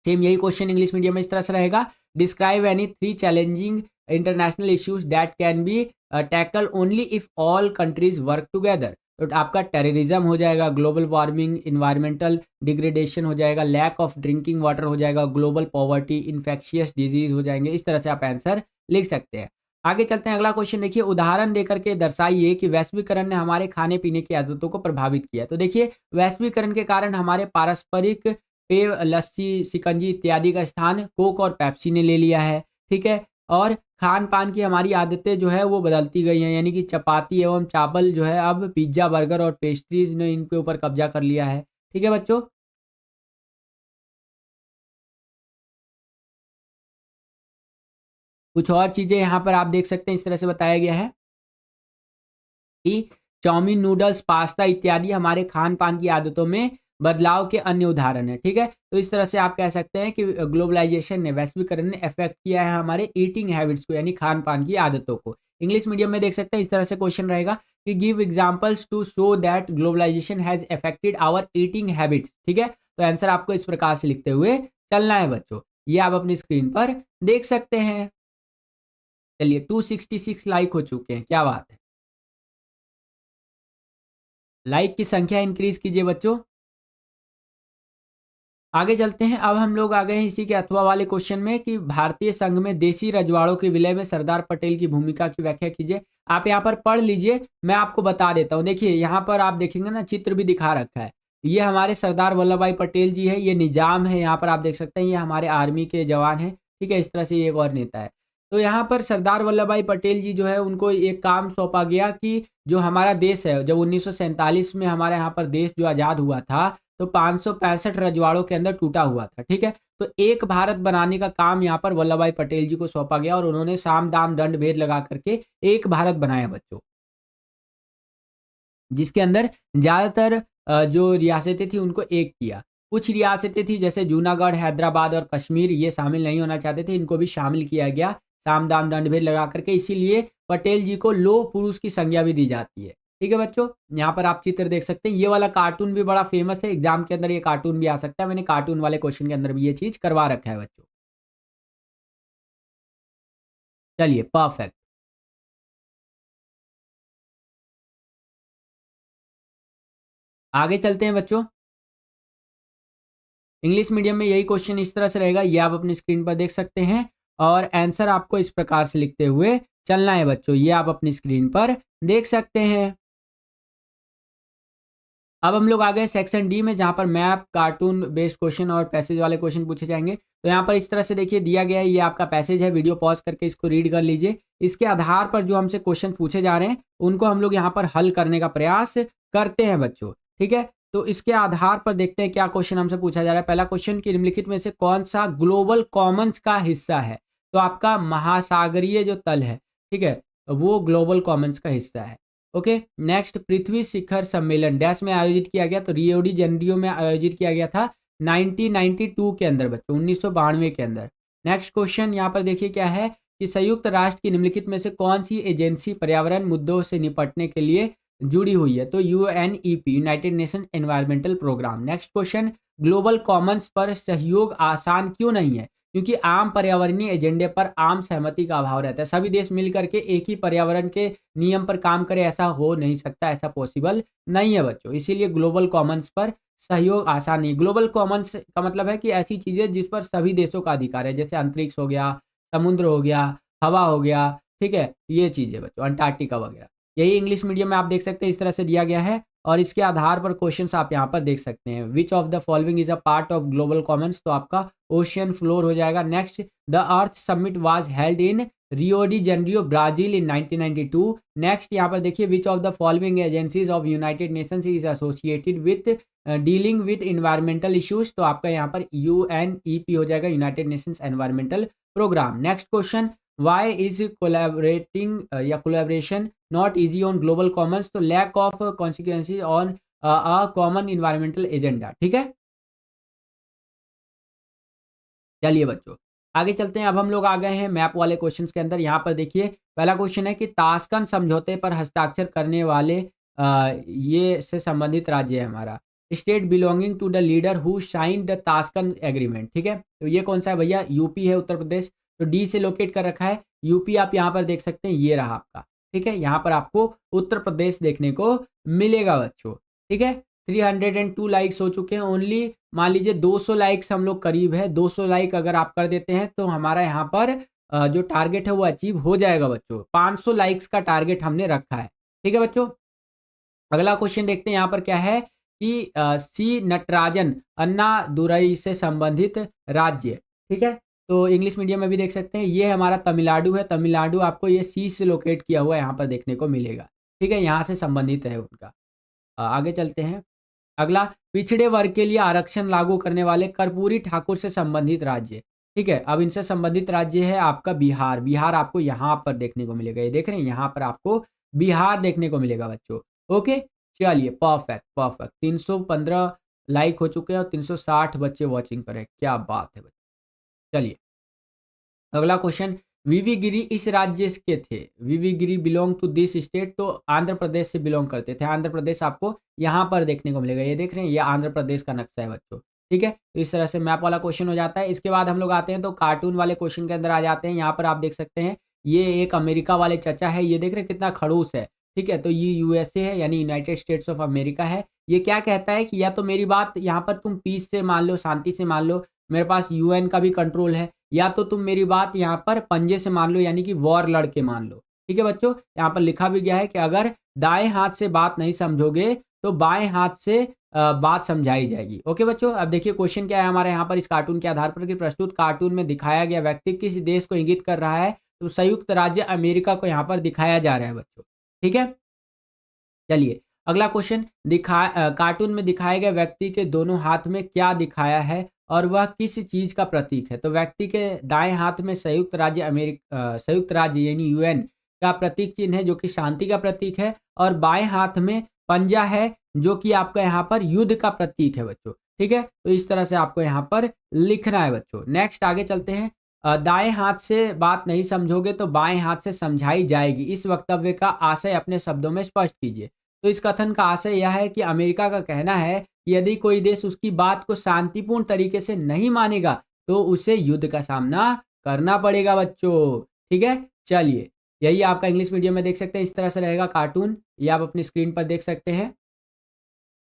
सेम यही क्वेश्चन इंग्लिश मीडियम में इस तरह से रहेगा, describe any 3 challenging international issues that can be tackle only if all countries work together. तो आपका टेररिज्म हो जाएगा, ग्लोबल वार्मिंग, इन्वायरमेंटल डिग्रेडेशन हो जाएगा, लैक ऑफ ड्रिंकिंग वाटर हो जाएगा, ग्लोबल पॉवर्टी, इन्फेक्शियस डिजीज हो जाएंगे। इस तरह से आप आंसर लिख सकते हैं। आगे चलते हैं, अगला क्वेश्चन देखिए, उदाहरण देकर के दर्शाइए कि वैश्वीकरण ने हमारे खाने पीने की आदतों को प्रभावित किया। तो देखिए वैश्वीकरण के कारण हमारे पारस्परिक पेय, लस्सी, शिकंजी इत्यादि का स्थान कोक और पेप्सी ने ले लिया है। ठीक है, और खान पान की हमारी आदतें जो है वो बदलती गई हैं, यानी कि चपाती एवं चावल जो है अब पिज्ज़ा, बर्गर और पेस्ट्रीज ने इनके ऊपर कब्जा कर लिया है। ठीक है बच्चों, कुछ और चीजें यहाँ पर आप देख सकते हैं, इस तरह से बताया गया है कि चाउमीन, नूडल्स, पास्ता इत्यादि हमारे खान पान की आदतों में बदलाव के अन्य उदाहरण है। ठीक है, तो इस तरह से आप कह सकते हैं कि ग्लोबलाइजेशन ने, वैश्वीकरण ने अफेक्ट किया है हमारे ईटिंग हैबिट्स को, यानी खान पान की आदतों को। इंग्लिश मीडियम में देख सकते हैं इस तरह से क्वेश्चन रहेगा कि give examples to show that globalisation has affected our eating habits. ठीक है, तो आंसर आपको इस प्रकार से लिखते हुए चलना है बच्चों। ये आप अपनी स्क्रीन पर देख सकते हैं। चलिए 266 लाइक हो चुके हैं, क्या बात है। लाइक की संख्या इंक्रीज कीजिए बच्चों। आगे चलते हैं। अब हम लोग आ गए हैं इसी के अथवा वाले क्वेश्चन में कि भारतीय संघ में देशी रजवाड़ों के विलय में सरदार पटेल की भूमिका की व्याख्या कीजिए। आप यहाँ पर पढ़ लीजिए, मैं आपको बता देता हूँ। देखिए यहाँ पर आप देखेंगे ना, चित्र भी दिखा रखा है। ये हमारे सरदार वल्लभ भाई पटेल जी है, ये निजाम है, यहाँ पर आप देख सकते हैं ये हमारे आर्मी के जवान हैं। ठीक है, इस तरह से ये एक और नेता है। तो यहाँ पर सरदार वल्लभ भाई पटेल जी जो है, उनको एक काम सौंपा गया कि जो हमारा देश है, जब 1947 में हमारे यहाँ पर देश जो आज़ाद हुआ था, तो 565 रजवाड़ों के अंदर टूटा हुआ था। ठीक है, तो एक भारत बनाने का काम यहाँ पर वल्लभ भाई पटेल जी को सौंपा गया और उन्होंने साम दाम दंड भेद लगा करके एक भारत बनाया बच्चों, जिसके अंदर ज्यादातर जो रियासतें थी उनको एक किया। कुछ रियासतें थी जैसे जूनागढ़, हैदराबाद और कश्मीर, ये शामिल नहीं होना चाहते थे, इनको भी शामिल किया गया साम दाम दंड भेद लगा करके। इसीलिए पटेल जी को लोह पुरुष की संज्ञा भी दी जाती है। ठीक है बच्चों, यहाँ पर आप चित्र देख सकते हैं। ये वाला कार्टून भी बड़ा फेमस है, एग्जाम के अंदर ये कार्टून भी आ सकता है। मैंने कार्टून वाले क्वेश्चन के अंदर भी ये चीज करवा रखा है बच्चों। चलिए परफेक्ट। आगे चलते हैं बच्चों। इंग्लिश मीडियम में यही क्वेश्चन इस तरह से रहेगा, ये आप अपनी स्क्रीन पर देख सकते हैं और आंसर आपको इस प्रकार से लिखते हुए चलना है बच्चों। ये आप अपनी स्क्रीन पर देख सकते हैं। अब हम लोग आ गए सेक्शन डी में, जहां पर मैप, कार्टून बेस्ड क्वेश्चन और पैसेज वाले क्वेश्चन पूछे जाएंगे। तो यहाँ पर इस तरह से देखिए दिया गया है, ये आपका पैसेज है, वीडियो पॉज करके इसको रीड कर लीजिए। इसके आधार पर जो हमसे क्वेश्चन पूछे जा रहे हैं उनको हम लोग यहाँ पर हल करने का प्रयास करते हैं बच्चों। ठीक है, तो इसके आधार पर देखते हैं क्या क्वेश्चन हमसे पूछा जा रहा है। पहला क्वेश्चन कि निम्नलिखित में से कौन सा ग्लोबल कॉमन्स का हिस्सा है। तो आपका महासागरीय जो तल है, ठीक है, वो ग्लोबल कॉमन्स का हिस्सा है। ओके, नेक्स्ट, पृथ्वी शिखर सम्मेलन डैश में आयोजित किया गया। तो रियो डी जेनेरियो में आयोजित किया गया था 1992 के अंदर बच्चों, 1992 के अंदर। नेक्स्ट क्वेश्चन यहाँ पर देखिए क्या है कि संयुक्त राष्ट्र की निम्नलिखित में से कौन सी एजेंसी पर्यावरण मुद्दों से निपटने के लिए जुड़ी हुई है। तो UNEP, United Nation environmental programme. Next question, global commons पर सहयोग आसान क्यों नहीं है। क्योंकि आम पर्यावरणीय एजेंडे पर आम सहमति का अभाव रहता है। सभी देश मिल करके एक ही पर्यावरण के नियम पर काम करे, ऐसा हो नहीं सकता, ऐसा पॉसिबल नहीं है बच्चों। इसीलिए ग्लोबल कॉमन्स पर सहयोग आसान नहीं। ग्लोबल कॉमन्स का मतलब है कि ऐसी चीजें जिस पर सभी देशों का अधिकार है, जैसे अंतरिक्ष हो गया, समुद्र हो गया, हवा हो गया। ठीक है, ये चीजें बच्चों, अंटार्कटिका वगैरह, यही इंग्लिश मीडियम में आप देख सकते हैं इस तरह से दिया गया है। और इसके आधार पर क्वेश्चंस आप यहाँ पर देख सकते हैं। Which of the following is a part of global commons, तो आपका ओशियन फ्लोर हो जाएगा। Next, the Earth Summit was held in Rio de Janeiro, Brazil in 1992। Next यहाँ पर देखिए, which of the following agencies of United Nations is associated with dealing with environmental issues. तो आपका यहाँ पर यूएनईपी हो जाएगा, United Nations environmental programme. Next question, why is collaborating या collaboration not easy on global commons. तो lack of consequences on a common environmental agenda. ठीक है, चलिए बच्चों आगे चलते हैं। अब हम लोग आ गए हैं मैप वाले क्वेश्चंस के अंदर। यहाँ पर देखिए पहला क्वेश्चन है कि ताशकंद समझौते पर हस्ताक्षर करने वाले ये से संबंधित राज्य है हमारा। State belonging to the leader who sign the Tashkent Agreement. ठीक है, तो ये कौन सा है भैया, यूपी है, उत्तर प्रदेश। तो डी से लोकेट कर रखा है यूपी, आप यहाँ पर देख सकते हैं, ये रहा आपका। ठीक है, यहाँ पर आपको उत्तर प्रदेश देखने को मिलेगा बच्चों। ठीक है, 302 लाइक्स हो चुके हैं ओनली। मान लीजिए 200 लाइक्स हम लोग करीब है, 200 लाइक अगर आप कर देते हैं तो हमारा यहाँ पर जो टारगेट है वो अचीव हो जाएगा बच्चों। 500 लाइक्स का टारगेट हमने रखा है। ठीक है बच्चों, अगला क्वेश्चन देखते हैं यहाँ पर क्या है कि सी नटराजन अन्ना दुरई से संबंधित राज्य। ठीक है, तो इंग्लिश मीडियम में भी देख सकते हैं, ये हमारा तमिलनाडु है। तमिलनाडु आपको ये सी से लोकेट किया हुआ यहाँ पर देखने को मिलेगा। ठीक है, यहाँ से संबंधित है उनका। आगे चलते हैं। अगला, पिछड़े वर्ग के लिए आरक्षण लागू करने वाले कर्पूरी ठाकुर से संबंधित राज्य। ठीक है, अब इनसे संबंधित राज्य है आपका बिहार। बिहार आपको यहाँ पर देखने को मिलेगा, ये देख रहे हैं यहाँ पर आपको बिहार देखने को मिलेगा बच्चों। ओके, चलिए परफेक्ट परफेक्ट। 315 लाइक हो चुके हैं और 360 बच्चे वॉचिंग पर है, क्या बात है बच्चे। चलिए अगला क्वेश्चन, वीवी गिरी इस राज्य के थे। वीवी गिरी बिलोंग टू दिस स्टेट, तो आंध्र प्रदेश से बिलोंग करते थे। आंध्र प्रदेश आपको यहाँ पर देखने को मिलेगा, ये देख रहे हैं, ये आंध्र प्रदेश का नक्शा है बच्चों। ठीक है, तो इस तरह से मैप वाला क्वेश्चन हो जाता है। इसके बाद हम लोग आते हैं तो कार्टून वाले क्वेश्चन के अंदर आ जाते हैं। यहाँ पर आप देख सकते हैं ये एक अमेरिका वाले चचा है, ये देख रहे हैं कितना खड़ूस है। ठीक है, तो ये यूएसए है यानी यूनाइटेड स्टेट्स ऑफ अमेरिका है। ये क्या कहता है कि या तो मेरी बात यहाँ पर तुम पीस से मान लो, शांति से मान लो, मेरे पास यूएन का भी कंट्रोल है, या तो तुम मेरी बात यहाँ पर पंजे से मान लो यानी कि वॉर लड़के मान लो। ठीक है बच्चों, यहाँ पर लिखा भी गया है कि अगर दाएं हाथ से बात नहीं समझोगे तो बाएं हाथ से बात समझाई जाएगी। ओके बच्चों, अब देखिए क्वेश्चन क्या है हमारे यहाँ पर इस कार्टून के आधार पर कि प्रस्तुत कार्टून में दिखाया गया व्यक्ति किस देश को इंगित कर रहा है, तो संयुक्त राज्य अमेरिका को यहाँ पर दिखाया जा रहा है बच्चों। ठीक है, चलिए अगला क्वेश्चन, कार्टून में दिखाए गए व्यक्ति के दोनों हाथ में क्या दिखाया है और वह किस चीज का प्रतीक है। तो व्यक्ति के दाएं हाथ में संयुक्त राज्य यानी यूएन का प्रतीक चिन्ह है जो कि शांति का प्रतीक है, और बाएं हाथ में पंजा है जो कि आपका यहाँ पर युद्ध का प्रतीक है बच्चों। ठीक है, तो इस तरह से आपको यहाँ पर लिखना है बच्चों। नेक्स्ट आगे चलते हैं। दाएं हाथ से बात नहीं समझोगे तो बाएं हाथ से समझाई जाएगी, इस वक्तव्य का आशय अपने शब्दों में स्पष्ट कीजिए। तो इस कथन का आशय यह है कि अमेरिका का कहना है कि यदि कोई देश उसकी बात को शांतिपूर्ण तरीके से नहीं मानेगा तो उसे युद्ध का सामना करना पड़ेगा बच्चों। ठीक है, चलिए यही आपका इंग्लिश मीडियम में देख सकते हैं, इस तरह से रहेगा कार्टून, ये आप अपनी स्क्रीन पर देख सकते हैं।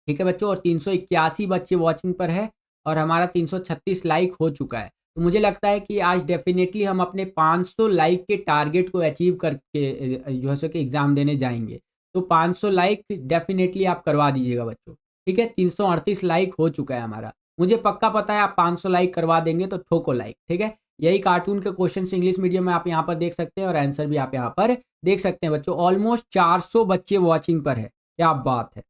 ठीक है बच्चों, और 381 बच्चे वॉचिंग पर है और हमारा 336 लाइक हो चुका है। तो मुझे लगता है कि आज डेफिनेटली हम अपने 500 लाइक के टारगेट को अचीव करके जो है सो कि एग्ज़ाम देने जाएंगे। तो 500 लाइक डेफिनेटली आप करवा दीजिएगा बच्चों। ठीक है, 338 लाइक हो चुका है हमारा। मुझे पक्का पता है आप 500 लाइक करवा देंगे, तो ठोको लाइक। ठीक है, यही कार्टून के क्वेश्चन इंग्लिश मीडियम में आप यहाँ पर देख सकते हैं और आंसर भी आप यहाँ पर देख सकते हैं बच्चों। ऑलमोस्ट 400 बच्चे वॉचिंग पर है, क्या बात है।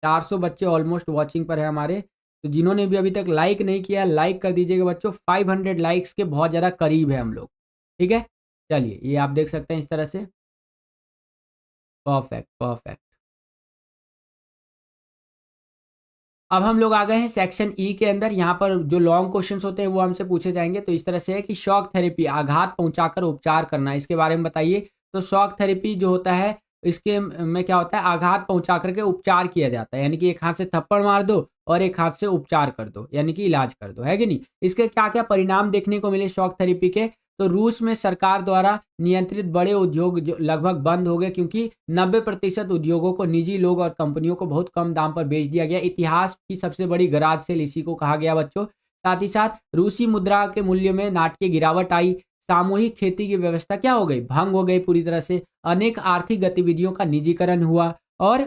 400 बच्चे ऑलमोस्ट वॉचिंग पर है हमारे। तो जिन्होंने भी अभी तक लाइक नहीं किया है लाइक कर दीजिएगा बच्चों। 500 लाइक्स के बहुत ज़्यादा करीब है हम लोग। ठीक है, चलिए ये आप देख सकते हैं इस तरह से। Perfect perfect. अब हम लोग आ गए हैं सेक्शन ई के अंदर। यहाँ पर जो लॉन्ग क्वेश्चंस होते हैं वो हमसे पूछे जाएंगे। तो इस तरह से है कि शॉक थेरेपी, आघात पहुंचाकर उपचार करना, इसके बारे में बताइए। तो शॉक थेरेपी जो होता है इसके में क्या होता है, आघात पहुंचा करके उपचार किया जाता है, यानी कि एक हाथ से थप्पड़ मार दो और एक हाथ से उपचार कर दो, यानी कि इलाज कर दो, है कि नहीं। इसके क्या क्या परिणाम देखने को मिले शॉक थेरेपी के। तो रूस में सरकार द्वारा नियंत्रित बड़े उद्योग जो लगभग बंद हो गए, क्योंकि 90% उद्योगों को निजी लोग और कंपनियों को बहुत कम दाम पर बेच दिया गया। इतिहास की सबसे बड़ी गराज सेल इसी को कहा गया बच्चों। साथ ही साथ रूसी मुद्रा के मूल्य में नाटकीय गिरावट आई। सामूहिक खेती की व्यवस्था क्या हो गई, भंग हो गई पूरी तरह से। अनेक आर्थिक गतिविधियों का निजीकरण हुआ और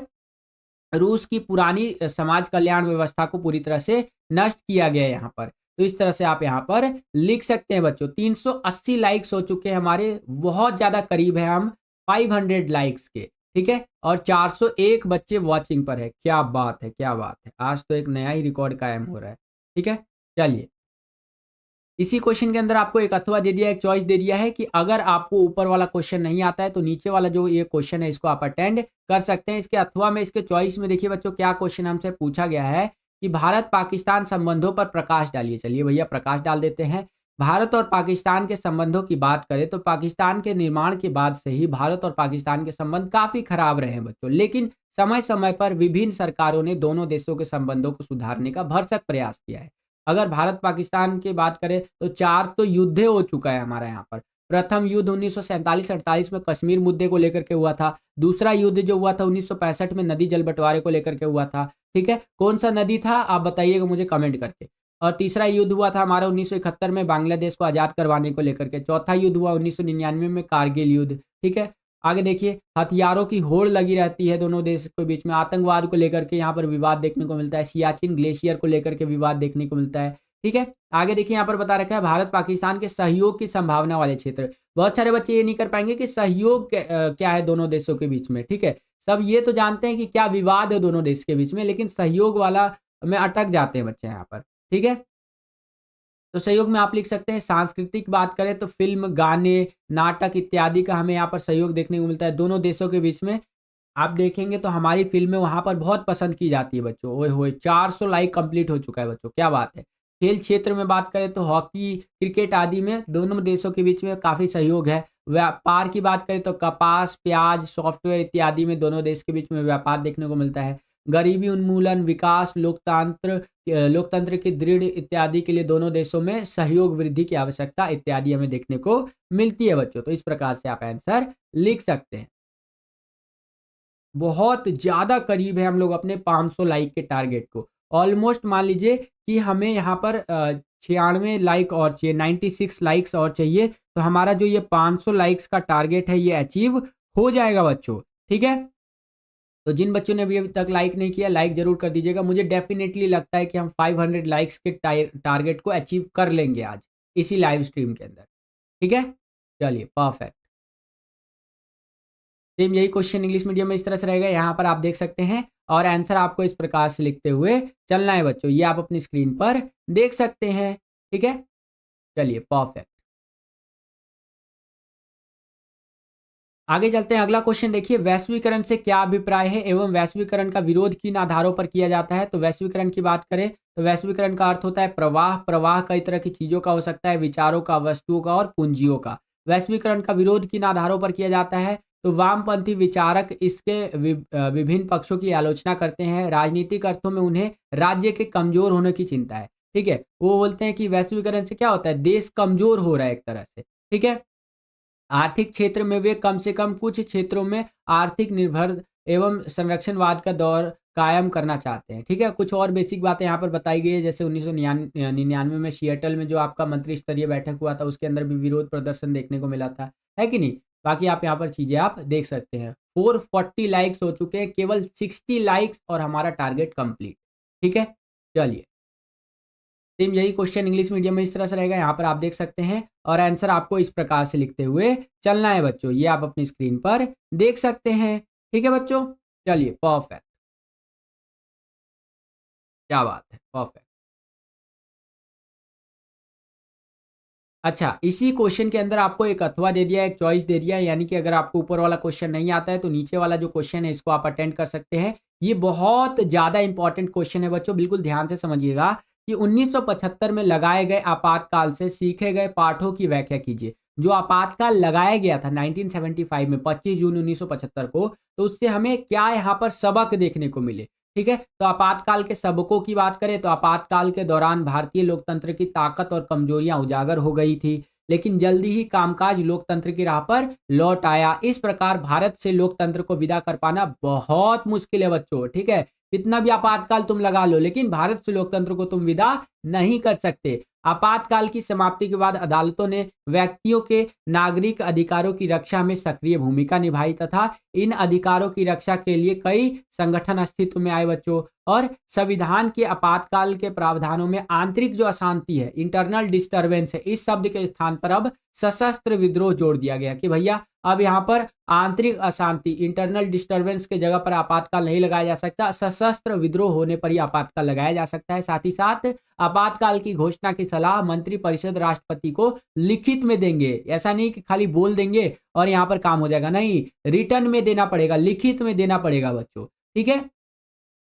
रूस की पुरानी समाज कल्याण व्यवस्था को पूरी तरह से नष्ट किया गया है यहाँ पर। तो इस तरह से आप यहाँ पर लिख सकते हैं बच्चों। 380 लाइक्स हो चुके हैं हमारे, बहुत ज्यादा करीब है हम 500 लाइक्स के। ठीक है, और 401 बच्चे वॉचिंग पर है, क्या बात है क्या बात है। आज तो एक नया ही रिकॉर्ड कायम हो रहा है। ठीक है, चलिए इसी क्वेश्चन के अंदर आपको एक अथवा दे दिया, एक चॉइस दे दिया है कि अगर आपको ऊपर वाला क्वेश्चन नहीं आता है तो नीचे वाला जो ये क्वेश्चन है इसको आप अटेंड कर सकते हैं। इसके अथवा में, इसके चॉइस में देखिए बच्चों क्या क्वेश्चन हमसे पूछा गया है कि भारत पाकिस्तान संबंधों पर प्रकाश डालिए। चलिए भैया प्रकाश डाल देते हैं। भारत और पाकिस्तान के संबंधों की बात करें तो पाकिस्तान के निर्माण के बाद से ही भारत और पाकिस्तान के संबंध काफी खराब रहे हैं बच्चों, लेकिन समय समय पर विभिन्न सरकारों ने दोनों देशों के संबंधों को सुधारने का भरसक प्रयास किया है। अगर भारत पाकिस्तान की बात करें तो 4 तो युद्ध हो चुका है हमारा यहाँ पर। प्रथम युद्ध 1947-48 में कश्मीर मुद्दे को लेकर के हुआ था। दूसरा युद्ध जो हुआ था 1965 में नदी जल बंटवारे को लेकर के हुआ था। ठीक है, कौन सा नदी था आप बताइएगा मुझे कमेंट करके। और तीसरा युद्ध हुआ था हमारा 1971 में बांग्लादेश को आजाद करवाने को लेकर के। चौथा युद्ध हुआ 1999 में कारगिल युद्ध। ठीक है, आगे देखिए हथियारों की होड़ लगी रहती है दोनों देश के बीच में। आतंकवाद को लेकर के यहाँ पर विवाद देखने को मिलता है। सियाचिन ग्लेशियर को लेकर के विवाद देखने को मिलता है। ठीक है, आगे देखिए यहाँ पर बता रखा है भारत पाकिस्तान के सहयोग की संभावना वाले क्षेत्र। बहुत सारे बच्चे ये नहीं कर पाएंगे कि सहयोग क्या है दोनों देशों के बीच में। ठीक है, सब ये तो जानते हैं कि क्या विवाद है दोनों देश के बीच में, लेकिन सहयोग वाला में अटक जाते हैं बच्चे यहाँ पर। ठीक है, तो सहयोग में आप लिख सकते हैं सांस्कृतिक बात करें तो फ़िल्म, गाने, नाटक इत्यादि का हमें यहाँ पर सहयोग देखने को मिलता है दोनों देशों के बीच में। आप देखेंगे तो हमारी फ़िल्में वहाँ पर बहुत पसंद की जाती है बच्चों। ओए होए! 400 लाइक कंप्लीट हो चुका है बच्चों, क्या बात है। खेल क्षेत्र में बात करें तो हॉकी, क्रिकेट आदि में दोनों देशों के बीच में काफ़ी सहयोग है। व्यापार की बात करें तो कपास, प्याज़, सॉफ्टवेयर इत्यादि में दोनों देश के बीच में व्यापार देखने को मिलता है। गरीबी उन्मूलन, विकास, लोकतंत्र की दृढ़ इत्यादि के लिए दोनों देशों में सहयोग वृद्धि की आवश्यकता इत्यादि हमें देखने को मिलती है बच्चों। तो इस प्रकार से आप आंसर लिख सकते हैं। बहुत ज़्यादा करीब है हम लोग अपने 500 लाइक के टारगेट को। ऑलमोस्ट मान लीजिए कि हमें यहाँ पर 96 लाइक और चाहिए, 96 लाइक्स और चाहिए, तो हमारा जो ये 500 लाइक्स का टारगेट है ये अचीव हो जाएगा बच्चों, ठीक है? तो जिन बच्चों ने अभी तक लाइक नहीं किया, लाइक ज़रूर कर दीजिएगा। मुझे डेफ़िनेटली लगता है कि हम 500 लाइक्स के टारगेट को अचीव कर लेंगे आज, इसी लाइव स्ट्रीम के अंदर, ठीक है? चलिए, परफेक्ट। सेम यही क्वेश्चन इंग्लिश मीडियम में इस तरह से रहेगा, यहाँ पर आप देख सकते हैं और आंसर आपको इस प्रकार से लिखते हुए चलना है बच्चों। ये आप अपनी स्क्रीन पर देख सकते हैं, ठीक है? चलिए, परफेक्ट। आगे चलते हैं, अगला क्वेश्चन देखिए, वैश्वीकरण से क्या अभिप्राय है एवं वैश्वीकरण का विरोध किन आधारों पर किया जाता है? तो वैश्वीकरण की बात करें तो वैश्वीकरण का अर्थ होता है प्रवाह। प्रवाह कई तरह की चीज़ों का हो सकता है, विचारों का, वस्तुओं का और पूंजियों का। वैश्वीकरण का विरोध किन आधारों पर किया जाता है? तो वामपंथी विचारक इसके विभिन्न पक्षों की आलोचना करते हैं। राजनीतिक अर्थों में उन्हें राज्य के कमज़ोर होने की चिंता है, ठीक है? वो बोलते हैं कि वैश्वीकरण से क्या होता है, देश कमज़ोर हो रहा है एक तरह से, ठीक है? आर्थिक क्षेत्र में वे कम से कम कुछ क्षेत्रों में आर्थिक निर्भर एवं संरक्षणवाद का दौर कायम करना चाहते हैं, ठीक है? कुछ और बेसिक बातें यहाँ पर बताई गई है, जैसे 1999 में सिएटल में जो आपका मंत्री स्तरीय बैठक हुआ था, उसके अंदर भी विरोध प्रदर्शन देखने को मिला था, है कि नहीं? बाकी आप यहाँ पर चीज़ें आप देख सकते हैं। 440 लाइक्स हो चुके हैं, केवल 60 लाइक्स और हमारा टारगेट कंप्लीट, ठीक है? चलिए। सेम यही क्वेश्चन इंग्लिश मीडियम में इस तरह से रहेगा, यहाँ पर आप देख सकते हैं और आंसर आपको इस प्रकार से लिखते हुए चलना है बच्चों। ये आप अपनी स्क्रीन पर देख सकते हैं, ठीक है बच्चों? चलिए, परफेक्ट, क्या बात है, परफेक्ट। अच्छा, इसी क्वेश्चन के अंदर आपको एक अथवा दे दिया है, एक चॉइस दे दिया है, यानी कि अगर आपको ऊपर वाला क्वेश्चन नहीं आता है तो नीचे वाला जो क्वेश्चन है इसको आप अटेंड कर सकते हैं। ये बहुत ज़्यादा इंपॉर्टेंट क्वेश्चन है बच्चों, बिल्कुल ध्यान से समझिएगा कि 1975 में लगाए गए आपातकाल से सीखे गए पाठों की व्याख्या कीजिए। जो आपातकाल लगाया गया था 1975 में 25 जून 1975 को, तो उससे हमें क्या यहाँ पर सबक देखने को मिले, ठीक है? तो आपातकाल के सबकों की बात करें तो आपातकाल के दौरान भारतीय लोकतंत्र की ताकत और कमजोरियां उजागर हो गई थी, लेकिन जल्दी ही कामकाज लोकतंत्र की राह पर लौट आया। इस प्रकार भारत से लोकतंत्र को विदा कर पाना बहुत मुश्किल है बच्चों, ठीक है? कितना भी आपातकाल तुम लगा लो, लेकिन भारत से लोकतंत्र को तुम विदा नहीं कर सकते। आपातकाल की समाप्ति के बाद अदालतों ने व्यक्तियों के नागरिक अधिकारों की रक्षा में सक्रिय भूमिका निभाई तथा इन अधिकारों की रक्षा के लिए कई संगठन अस्तित्व में आए बच्चों। और संविधान के आपातकाल के प्रावधानों में आंतरिक जो अशांति है, इंटरनल डिस्टर्बेंस है, इस शब्द के स्थान पर अब सशस्त्र विद्रोह जोड़ दिया गया कि भैया अब यहाँ पर आंतरिक अशांति, इंटरनल डिस्टर्बेंस के जगह पर आपातकाल नहीं लगाया जा सकता, सशस्त्र विद्रोह होने पर ही आपातकाल लगाया जा सकता है। साथ ही साथ आपातकाल की घोषणा की सलाह मंत्रिपरिषद राष्ट्रपति को लिखित में देंगे। ऐसा नहीं कि खाली बोल देंगे और यहाँ पर काम हो जाएगा, नहीं, रिटर्न में देना पड़ेगा, लिखित में देना पड़ेगा बच्चों, ठीक है?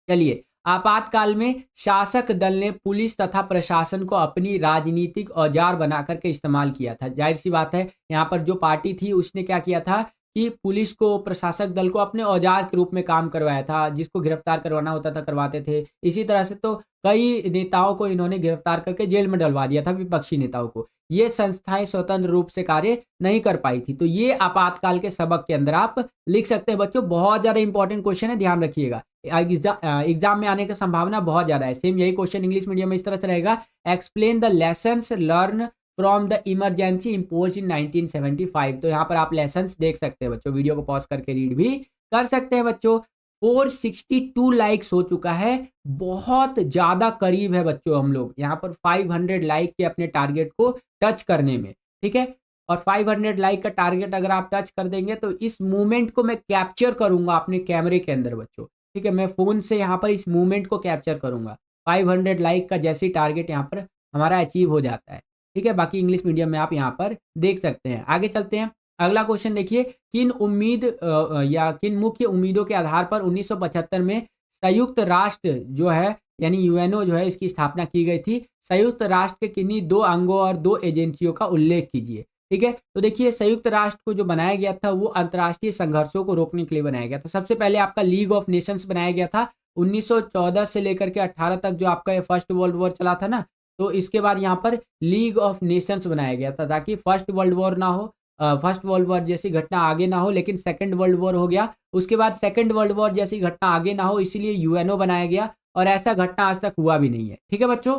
चलिए, आपातकाल में शासक दल ने पुलिस तथा प्रशासन को अपनी राजनीतिक औजार बना करके इस्तेमाल किया था। जाहिर सी बात है, यहाँ पर जो पार्टी थी उसने क्या किया था कि पुलिस को, प्रशासक दल को अपने औजार के रूप में काम करवाया था, जिसको गिरफ्तार करवाना होता था करवाते थे। इसी तरह से तो कई नेताओं को इन्होंने गिरफ्तार करके जेल में डलवा दिया था, विपक्षी नेताओं को। ये संस्थाएं स्वतंत्र रूप से कार्य नहीं कर पाई थी। तो ये आपातकाल के सबक के अंदर आप लिख सकते हैं बच्चों। बहुत ज़्यादा इंपॉर्टेंट क्वेश्चन है, ध्यान रखिएगा। एग्जाम में आने की संभावना बहुत ज़्यादा है। सेम यही क्वेश्चन इंग्लिश मीडियम में इस तरह से रहेगा, explain the lessons learn from the emergency impose इन 1975। तो यहाँ पर आप लेसन्स देख सकते हैं बच्चों, वीडियो को पॉज करके रीड भी कर सकते हैं बच्चों। 462 लाइक्स हो चुका है, बहुत ज़्यादा करीब है बच्चों हम लोग यहाँ पर 500 लाइक के अपने टारगेट को टच करने में, ठीक है? और 500 लाइक का टारगेट अगर आप टच कर देंगे तो इस मूवमेंट को मैं कैप्चर करूंगा अपने कैमरे के अंदर बच्चों, ठीक है? मैं फ़ोन से यहाँ पर इस मूवमेंट को कैप्चर करूंगा। 500 लाइक का जैसे ही टारगेट यहाँ पर हमारा अचीव हो जाता है। ठीक है, बाकी इंग्लिश मीडियम में आप यहाँ पर देख सकते हैं। आगे चलते हैं, अगला क्वेश्चन देखिए, या किन मुख्य उम्मीदों के आधार पर 1975 में संयुक्त राष्ट्र जो है यानी यूएनओ जो है इसकी स्थापना की गई थी। संयुक्त राष्ट्र के किन्हीं 2 अंगों और 2 एजेंसियों का उल्लेख कीजिए। ठीक है, तो देखिए संयुक्त राष्ट्र को जो बनाया गया था वो अंतर्राष्ट्रीय संघर्षों को रोकने के लिए बनाया गया था। सबसे पहले आपका लीग ऑफ नेशंस बनाया गया था 1914 से लेकर के 18 तक, जो आपका ये फर्स्ट वर्ल्ड वॉर चला था ना, तो इसके बाद यहाँ पर लीग ऑफ नेशंस बनाया गया था ताकि फर्स्ट वर्ल्ड वॉर ना हो, फर्स्ट वर्ल्ड वॉर जैसी घटना आगे ना हो, लेकिन सेकंड वर्ल्ड वॉर हो गया, उसके बाद सेकंड वर्ल्ड वॉर जैसी घटना आगे ना हो, इसीलिए यूएनओ बनाया गया और ऐसा घटना आज तक हुआ भी नहीं है। ठीक है बच्चों,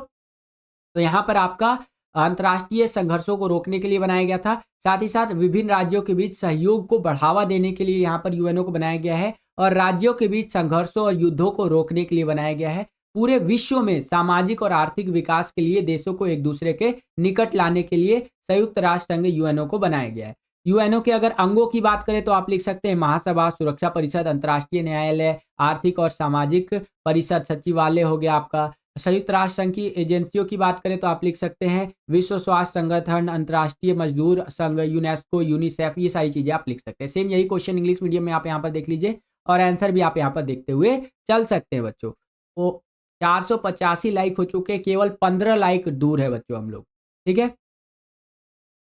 तो यहाँ पर आपका अंतर्राष्ट्रीय संघर्षों को रोकने के लिए बनाया गया था। साथ ही साथ विभिन्न राज्यों के बीच सहयोग को बढ़ावा देने के लिए यहाँ पर यूएनओ को बनाया गया है और राज्यों के बीच संघर्षों और युद्धों को रोकने के लिए बनाया गया है। पूरे विश्व में सामाजिक और आर्थिक विकास के लिए देशों को एक दूसरे के निकट लाने के लिए संयुक्त राष्ट्र संघ यूएनओ को बनाया गया है। यूएनओ के अगर अंगों की बात करें तो आप लिख सकते हैं महासभा, सुरक्षा परिषद, अंतर्राष्ट्रीय न्यायालय, आर्थिक और सामाजिक परिषद, सचिवालय हो गया आपका। संयुक्त राष्ट्र संघ की एजेंसियों की बात करें तो आप लिख सकते हैं विश्व स्वास्थ्य संगठन, अंतर्राष्ट्रीय मजदूर संघ, यूनेस्को, यूनिसेफ, ये सारी चीजें आप लिख सकते हैं। सेम यही क्वेश्चन इंग्लिश मीडियम में आप यहाँ पर देख लीजिए और आंसर भी आप यहाँ पर देखते हुए चल सकते हैं बच्चों। तो 485 लाइक हो चुके, केवल 15 लाइक दूर है बच्चों हम लोग। ठीक है,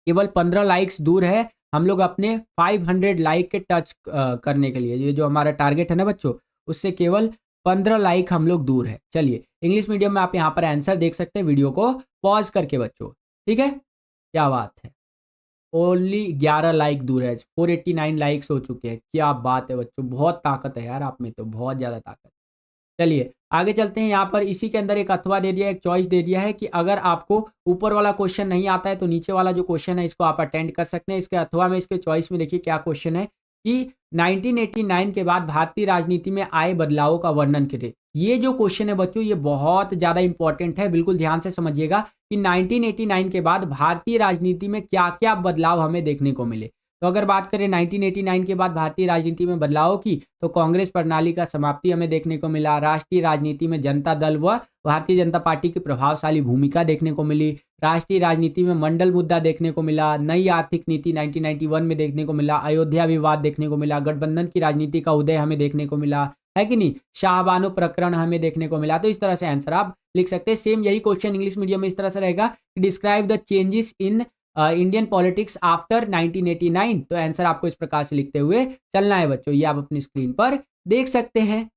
केवल 15 लाइक्स दूर है हम लोग अपने 500 लाइक के टच करने के लिए। ये जो हमारा टारगेट है ना बच्चों, उससे केवल 15 लाइक हम लोग दूर है। चलिए, इंग्लिश मीडियम में आप यहाँ पर आंसर देख सकते हैं वीडियो को पॉज करके बच्चों। ठीक है, क्या बात है, ओनली 11 लाइक दूर है, 489 लाइक्स हो चुके हैं। क्या बात है बच्चों, बहुत ताकत है यार आप में, तो बहुत ज़्यादा ताकत। चलिए आगे चलते हैं, यहाँ पर इसी के अंदर एक अथवा दे दिया है, एक चॉइस दे दिया है कि अगर आपको ऊपर वाला क्वेश्चन नहीं आता है तो नीचे वाला जो क्वेश्चन है इसको आप अटेंड कर सकते हैं। इसके अथवा में, इसके चॉइस में देखिए क्या क्वेश्चन है कि 1989 के बाद भारतीय राजनीति में आए बदलावों का वर्णन करें। ये जो क्वेश्चन है बच्चों ये बहुत ज़्यादा इंपॉर्टेंट है, बिल्कुल ध्यान से समझिएगा कि 1989 के बाद भारतीय राजनीति में क्या क्या बदलाव हमें देखने को मिले। तो अगर बात करें 1989 के बाद भारतीय राजनीति में बदलाव की, तो कांग्रेस प्रणाली का समाप्ति हमें देखने को मिला, राष्ट्रीय राजनीति में जनता दल व भारतीय जनता पार्टी की प्रभावशाली भूमिका देखने को मिली, राष्ट्रीय राजनीति में मंडल मुद्दा देखने को मिला, नई आर्थिक नीति 1991 में देखने को मिला, अयोध्या विवाद देखने को मिला, गठबंधन की राजनीति का उदय हमें देखने को मिला, है कि नहीं, शाहबानो प्रकरण हमें देखने को मिला। तो इस तरह से आंसर आप लिख सकते हैं। सेम यही क्वेश्चन इंग्लिश मीडियम में इस तरह से रहेगा, describe the changes in Indian politics after 1989। तो आंसर आपको इस प्रकार से लिखते हुए चलना है बच्चों, ये आप अपनी स्क्रीन पर देख सकते हैं।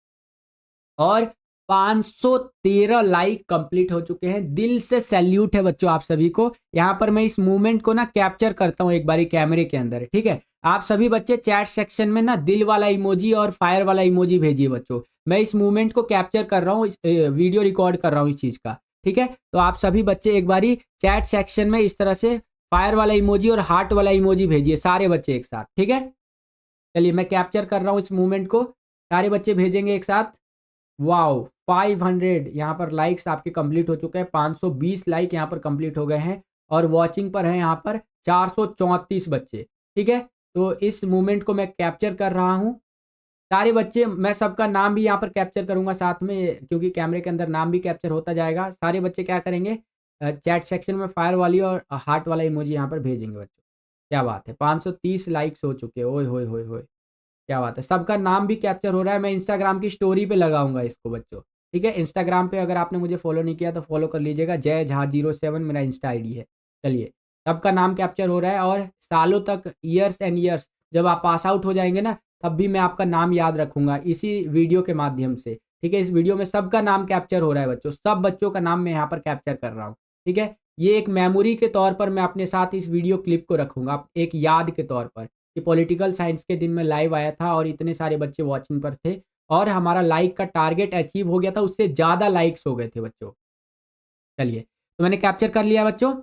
और 513 लाइक कंप्लीट हो चुके हैं, दिल से सैल्यूट है बच्चों आप सभी को। यहाँ पर मैं इस मूवमेंट को ना कैप्चर करता हूँ एक बारी कैमरे के अंदर। ठीक है, आप सभी बच्चे चैट सेक्शन में ना दिल वाला इमोजी और फायर वाला इमोजी भेजिए बच्चों। मैं इस मूवमेंट को कैप्चर कर रहा हूँ, वीडियो रिकॉर्ड कर रहा हूँ इस चीज का। ठीक है, तो आप सभी बच्चे एक बारी चैट सेक्शन में इस तरह से फायर वाला इमोजी और हार्ट वाला इमोजी भेजिए, सारे बच्चे एक साथ। ठीक है, चलिए मैं कैप्चर कर रहा हूँ इस मूवमेंट को, सारे बच्चे भेजेंगे एक साथ। वाओ, 500 यहाँ पर लाइक्स आपके कंप्लीट हो चुके हैं, 520 लाइक यहाँ पर कंप्लीट हो गए हैं और वॉचिंग पर है यहाँ पर 434 बच्चे। ठीक है, तो इस मूवमेंट को मैं कैप्चर कर रहा हूँ, सारे बच्चे, मैं सबका नाम भी यहाँ पर कैप्चर करूँगा साथ में, क्योंकि कैमरे के अंदर नाम भी कैप्चर होता जाएगा। सारे बच्चे क्या करेंगे, चैट सेक्शन में फायर वाली और हार्ट वाला इमोजी यहाँ पर भेजेंगे बच्चों। क्या बात है, 530 लाइक्स हो चुके हैं, ओए होए होए होए, क्या बात है, सबका नाम भी कैप्चर हो रहा है। मैं इंस्टाग्राम की स्टोरी पे लगाऊंगा इसको बच्चों। ठीक है, इंस्टाग्राम पे अगर आपने मुझे फॉलो नहीं किया तो फॉलो कर लीजिएगा, जय झा 07 मेरा इंस्टा आईडी है। चलिए, सबका नाम कैप्चर हो रहा है और सालों तक, ईयर्स एंड ईयर्स, जब आप पास आउट हो जाएंगे ना तब भी मैं आपका नाम याद रखूंगा इसी वीडियो के माध्यम से। ठीक है, इस वीडियो में सबका नाम कैप्चर हो रहा है बच्चों, सब बच्चों का नाम मैं यहाँ पर कैप्चर कर रहा हूँ। ठीक है, ये एक मेमोरी के तौर पर मैं अपने साथ इस वीडियो क्लिप को रखूंगा, एक याद के तौर पर कि पॉलिटिकल साइंस के दिन में लाइव आया था और इतने सारे बच्चे वॉचिंग पर थे और हमारा लाइक का टारगेट अचीव हो गया था, उससे ज़्यादा लाइक्स हो गए थे बच्चों। चलिए, तो मैंने कैप्चर कर लिया बच्चों।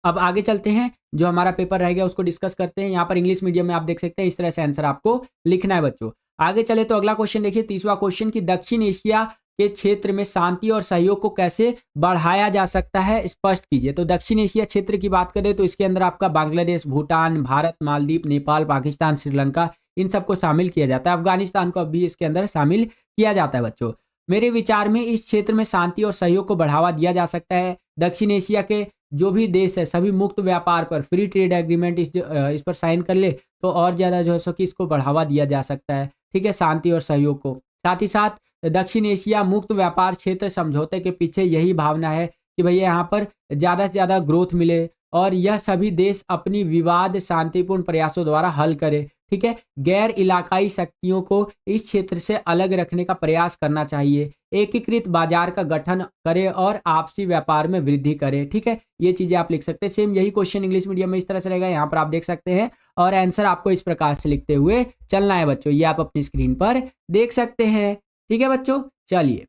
अब आगे चलते हैं, जो हमारा पेपर रह गया उसको डिस्कस करते हैं। यहाँ पर इंग्लिश मीडियम में आप देख सकते हैं इस तरह से आंसर आपको लिखना है बच्चों। आगे चले तो अगला क्वेश्चन देखिए, तीसरा क्वेश्चन कि दक्षिण एशिया के क्षेत्र में शांति और सहयोग को कैसे बढ़ाया जा सकता है, स्पष्ट कीजिए। तो दक्षिण एशिया क्षेत्र की बात करें तो इसके अंदर आपका बांग्लादेश, भूटान, भारत, मालदीव, नेपाल, पाकिस्तान, श्रीलंका, इन सबको शामिल किया जाता है। अफगानिस्तान को भी इसके अंदर शामिल किया जाता है बच्चों। मेरे विचार में इस क्षेत्र में शांति और सहयोग को बढ़ावा दिया जा सकता है दक्षिण एशिया के जो भी देश है सभी मुक्त व्यापार पर फ्री ट्रेड एग्रीमेंट इस पर साइन कर ले तो और ज़्यादा जो है सो कि इसको बढ़ावा दिया जा सकता है, ठीक है, शांति और सहयोग को। साथ ही साथ दक्षिण एशिया मुक्त व्यापार क्षेत्र समझौते के पीछे यही भावना है कि भैया यहाँ पर ज़्यादा से ज़्यादा ग्रोथ मिले और यह सभी देश अपनी विवाद शांतिपूर्ण प्रयासों द्वारा हल करे, ठीक है। गैर इलाकाई शक्तियों को इस क्षेत्र से अलग रखने का प्रयास करना चाहिए, एकीकृत बाजार का गठन करे और आपसी व्यापार में वृद्धि करे, ठीक है। ये चीजें आप लिख सकते हैं। सेम यही क्वेश्चन इंग्लिश मीडियम में इस तरह से रहेगा, यहाँ पर आप देख सकते हैं और आंसर आपको इस प्रकार से लिखते हुए चलना है बच्चों, ये आप अपनी स्क्रीन पर देख सकते हैं, ठीक है बच्चों। चलिए,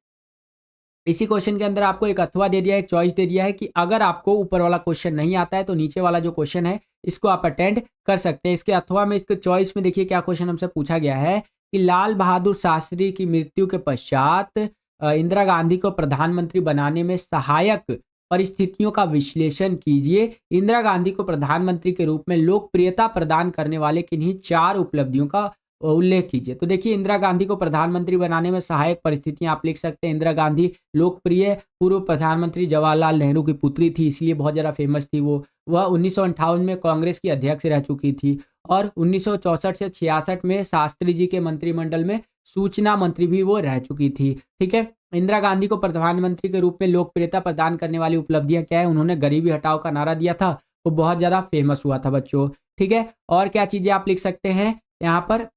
इसी क्वेश्चन के अंदर आपको एक अथवा दे दिया है, एक चॉइस दे दिया है कि अगर आपको ऊपर वाला क्वेश्चन नहीं आता है तो नीचे वाला जो क्वेश्चन है इसको आप अटेंड कर सकते हैं। इसके अथवा में इसके चॉइस में देखिए क्या क्वेश्चन हमसे पूछा गया है कि लाल बहादुर शास्त्री की मृत्यु के पश्चात इंदिरा गांधी को प्रधानमंत्री बनाने में सहायक परिस्थितियों का विश्लेषण कीजिए। इंदिरा गांधी को प्रधानमंत्री के रूप में लोकप्रियता प्रदान करने वाले किन्हीं 4 उपलब्धियों का उल्लेख कीजिए। तो देखिए, इंदिरा गांधी को प्रधानमंत्री बनाने में सहायक परिस्थितियां आप लिख सकते हैं। इंदिरा गांधी लोकप्रिय पूर्व प्रधानमंत्री जवाहरलाल नेहरू की पुत्री थी, इसलिए बहुत ज़्यादा फेमस थी वो। वह 1958 में कांग्रेस की अध्यक्ष रह चुकी थी और 1964 से 66 में शास्त्री जी के मंत्रिमंडल में सूचना मंत्री भी वो रह चुकी थी, ठीक है। इंदिरा गांधी को प्रधानमंत्री के रूप में लोकप्रियता प्रदान करने वाली उपलब्धियां क्या है, उन्होंने गरीबी हटाओ का नारा दिया था, वो बहुत ज़्यादा फेमस हुआ था बच्चों, ठीक है। और क्या चीज़ें आप लिख सकते हैं यहाँ पर,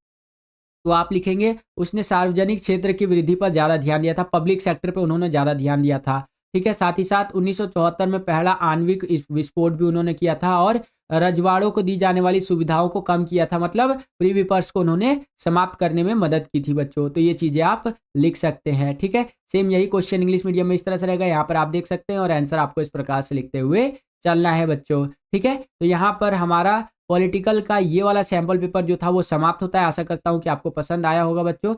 तो आप लिखेंगे उसने सार्वजनिक क्षेत्र की वृद्धि पर ज़्यादा ध्यान दिया था, पब्लिक सेक्टर पे उन्होंने ज़्यादा ध्यान दिया था, ठीक है। साथ ही साथ 1974 में पहला आणविक विस्फोट भी उन्होंने किया था और रजवाड़ों को दी जाने वाली सुविधाओं को कम किया था, मतलब प्रीवी पर्स को उन्होंने समाप्त करने में मदद की थी बच्चों। तो ये चीज़ें आप लिख सकते हैं, ठीक है। सेम यही क्वेश्चन इंग्लिश मीडियम में इस तरह से रहेगा, यहाँ पर आप देख सकते हैं और आंसर आपको इस प्रकार से लिखते हुए चलना है बच्चों, ठीक है। तो यहाँ पर हमारा पॉलिटिकल का ये वाला सैंपल पेपर जो था वो समाप्त होता है। आशा करता हूँ कि आपको पसंद आया होगा बच्चों।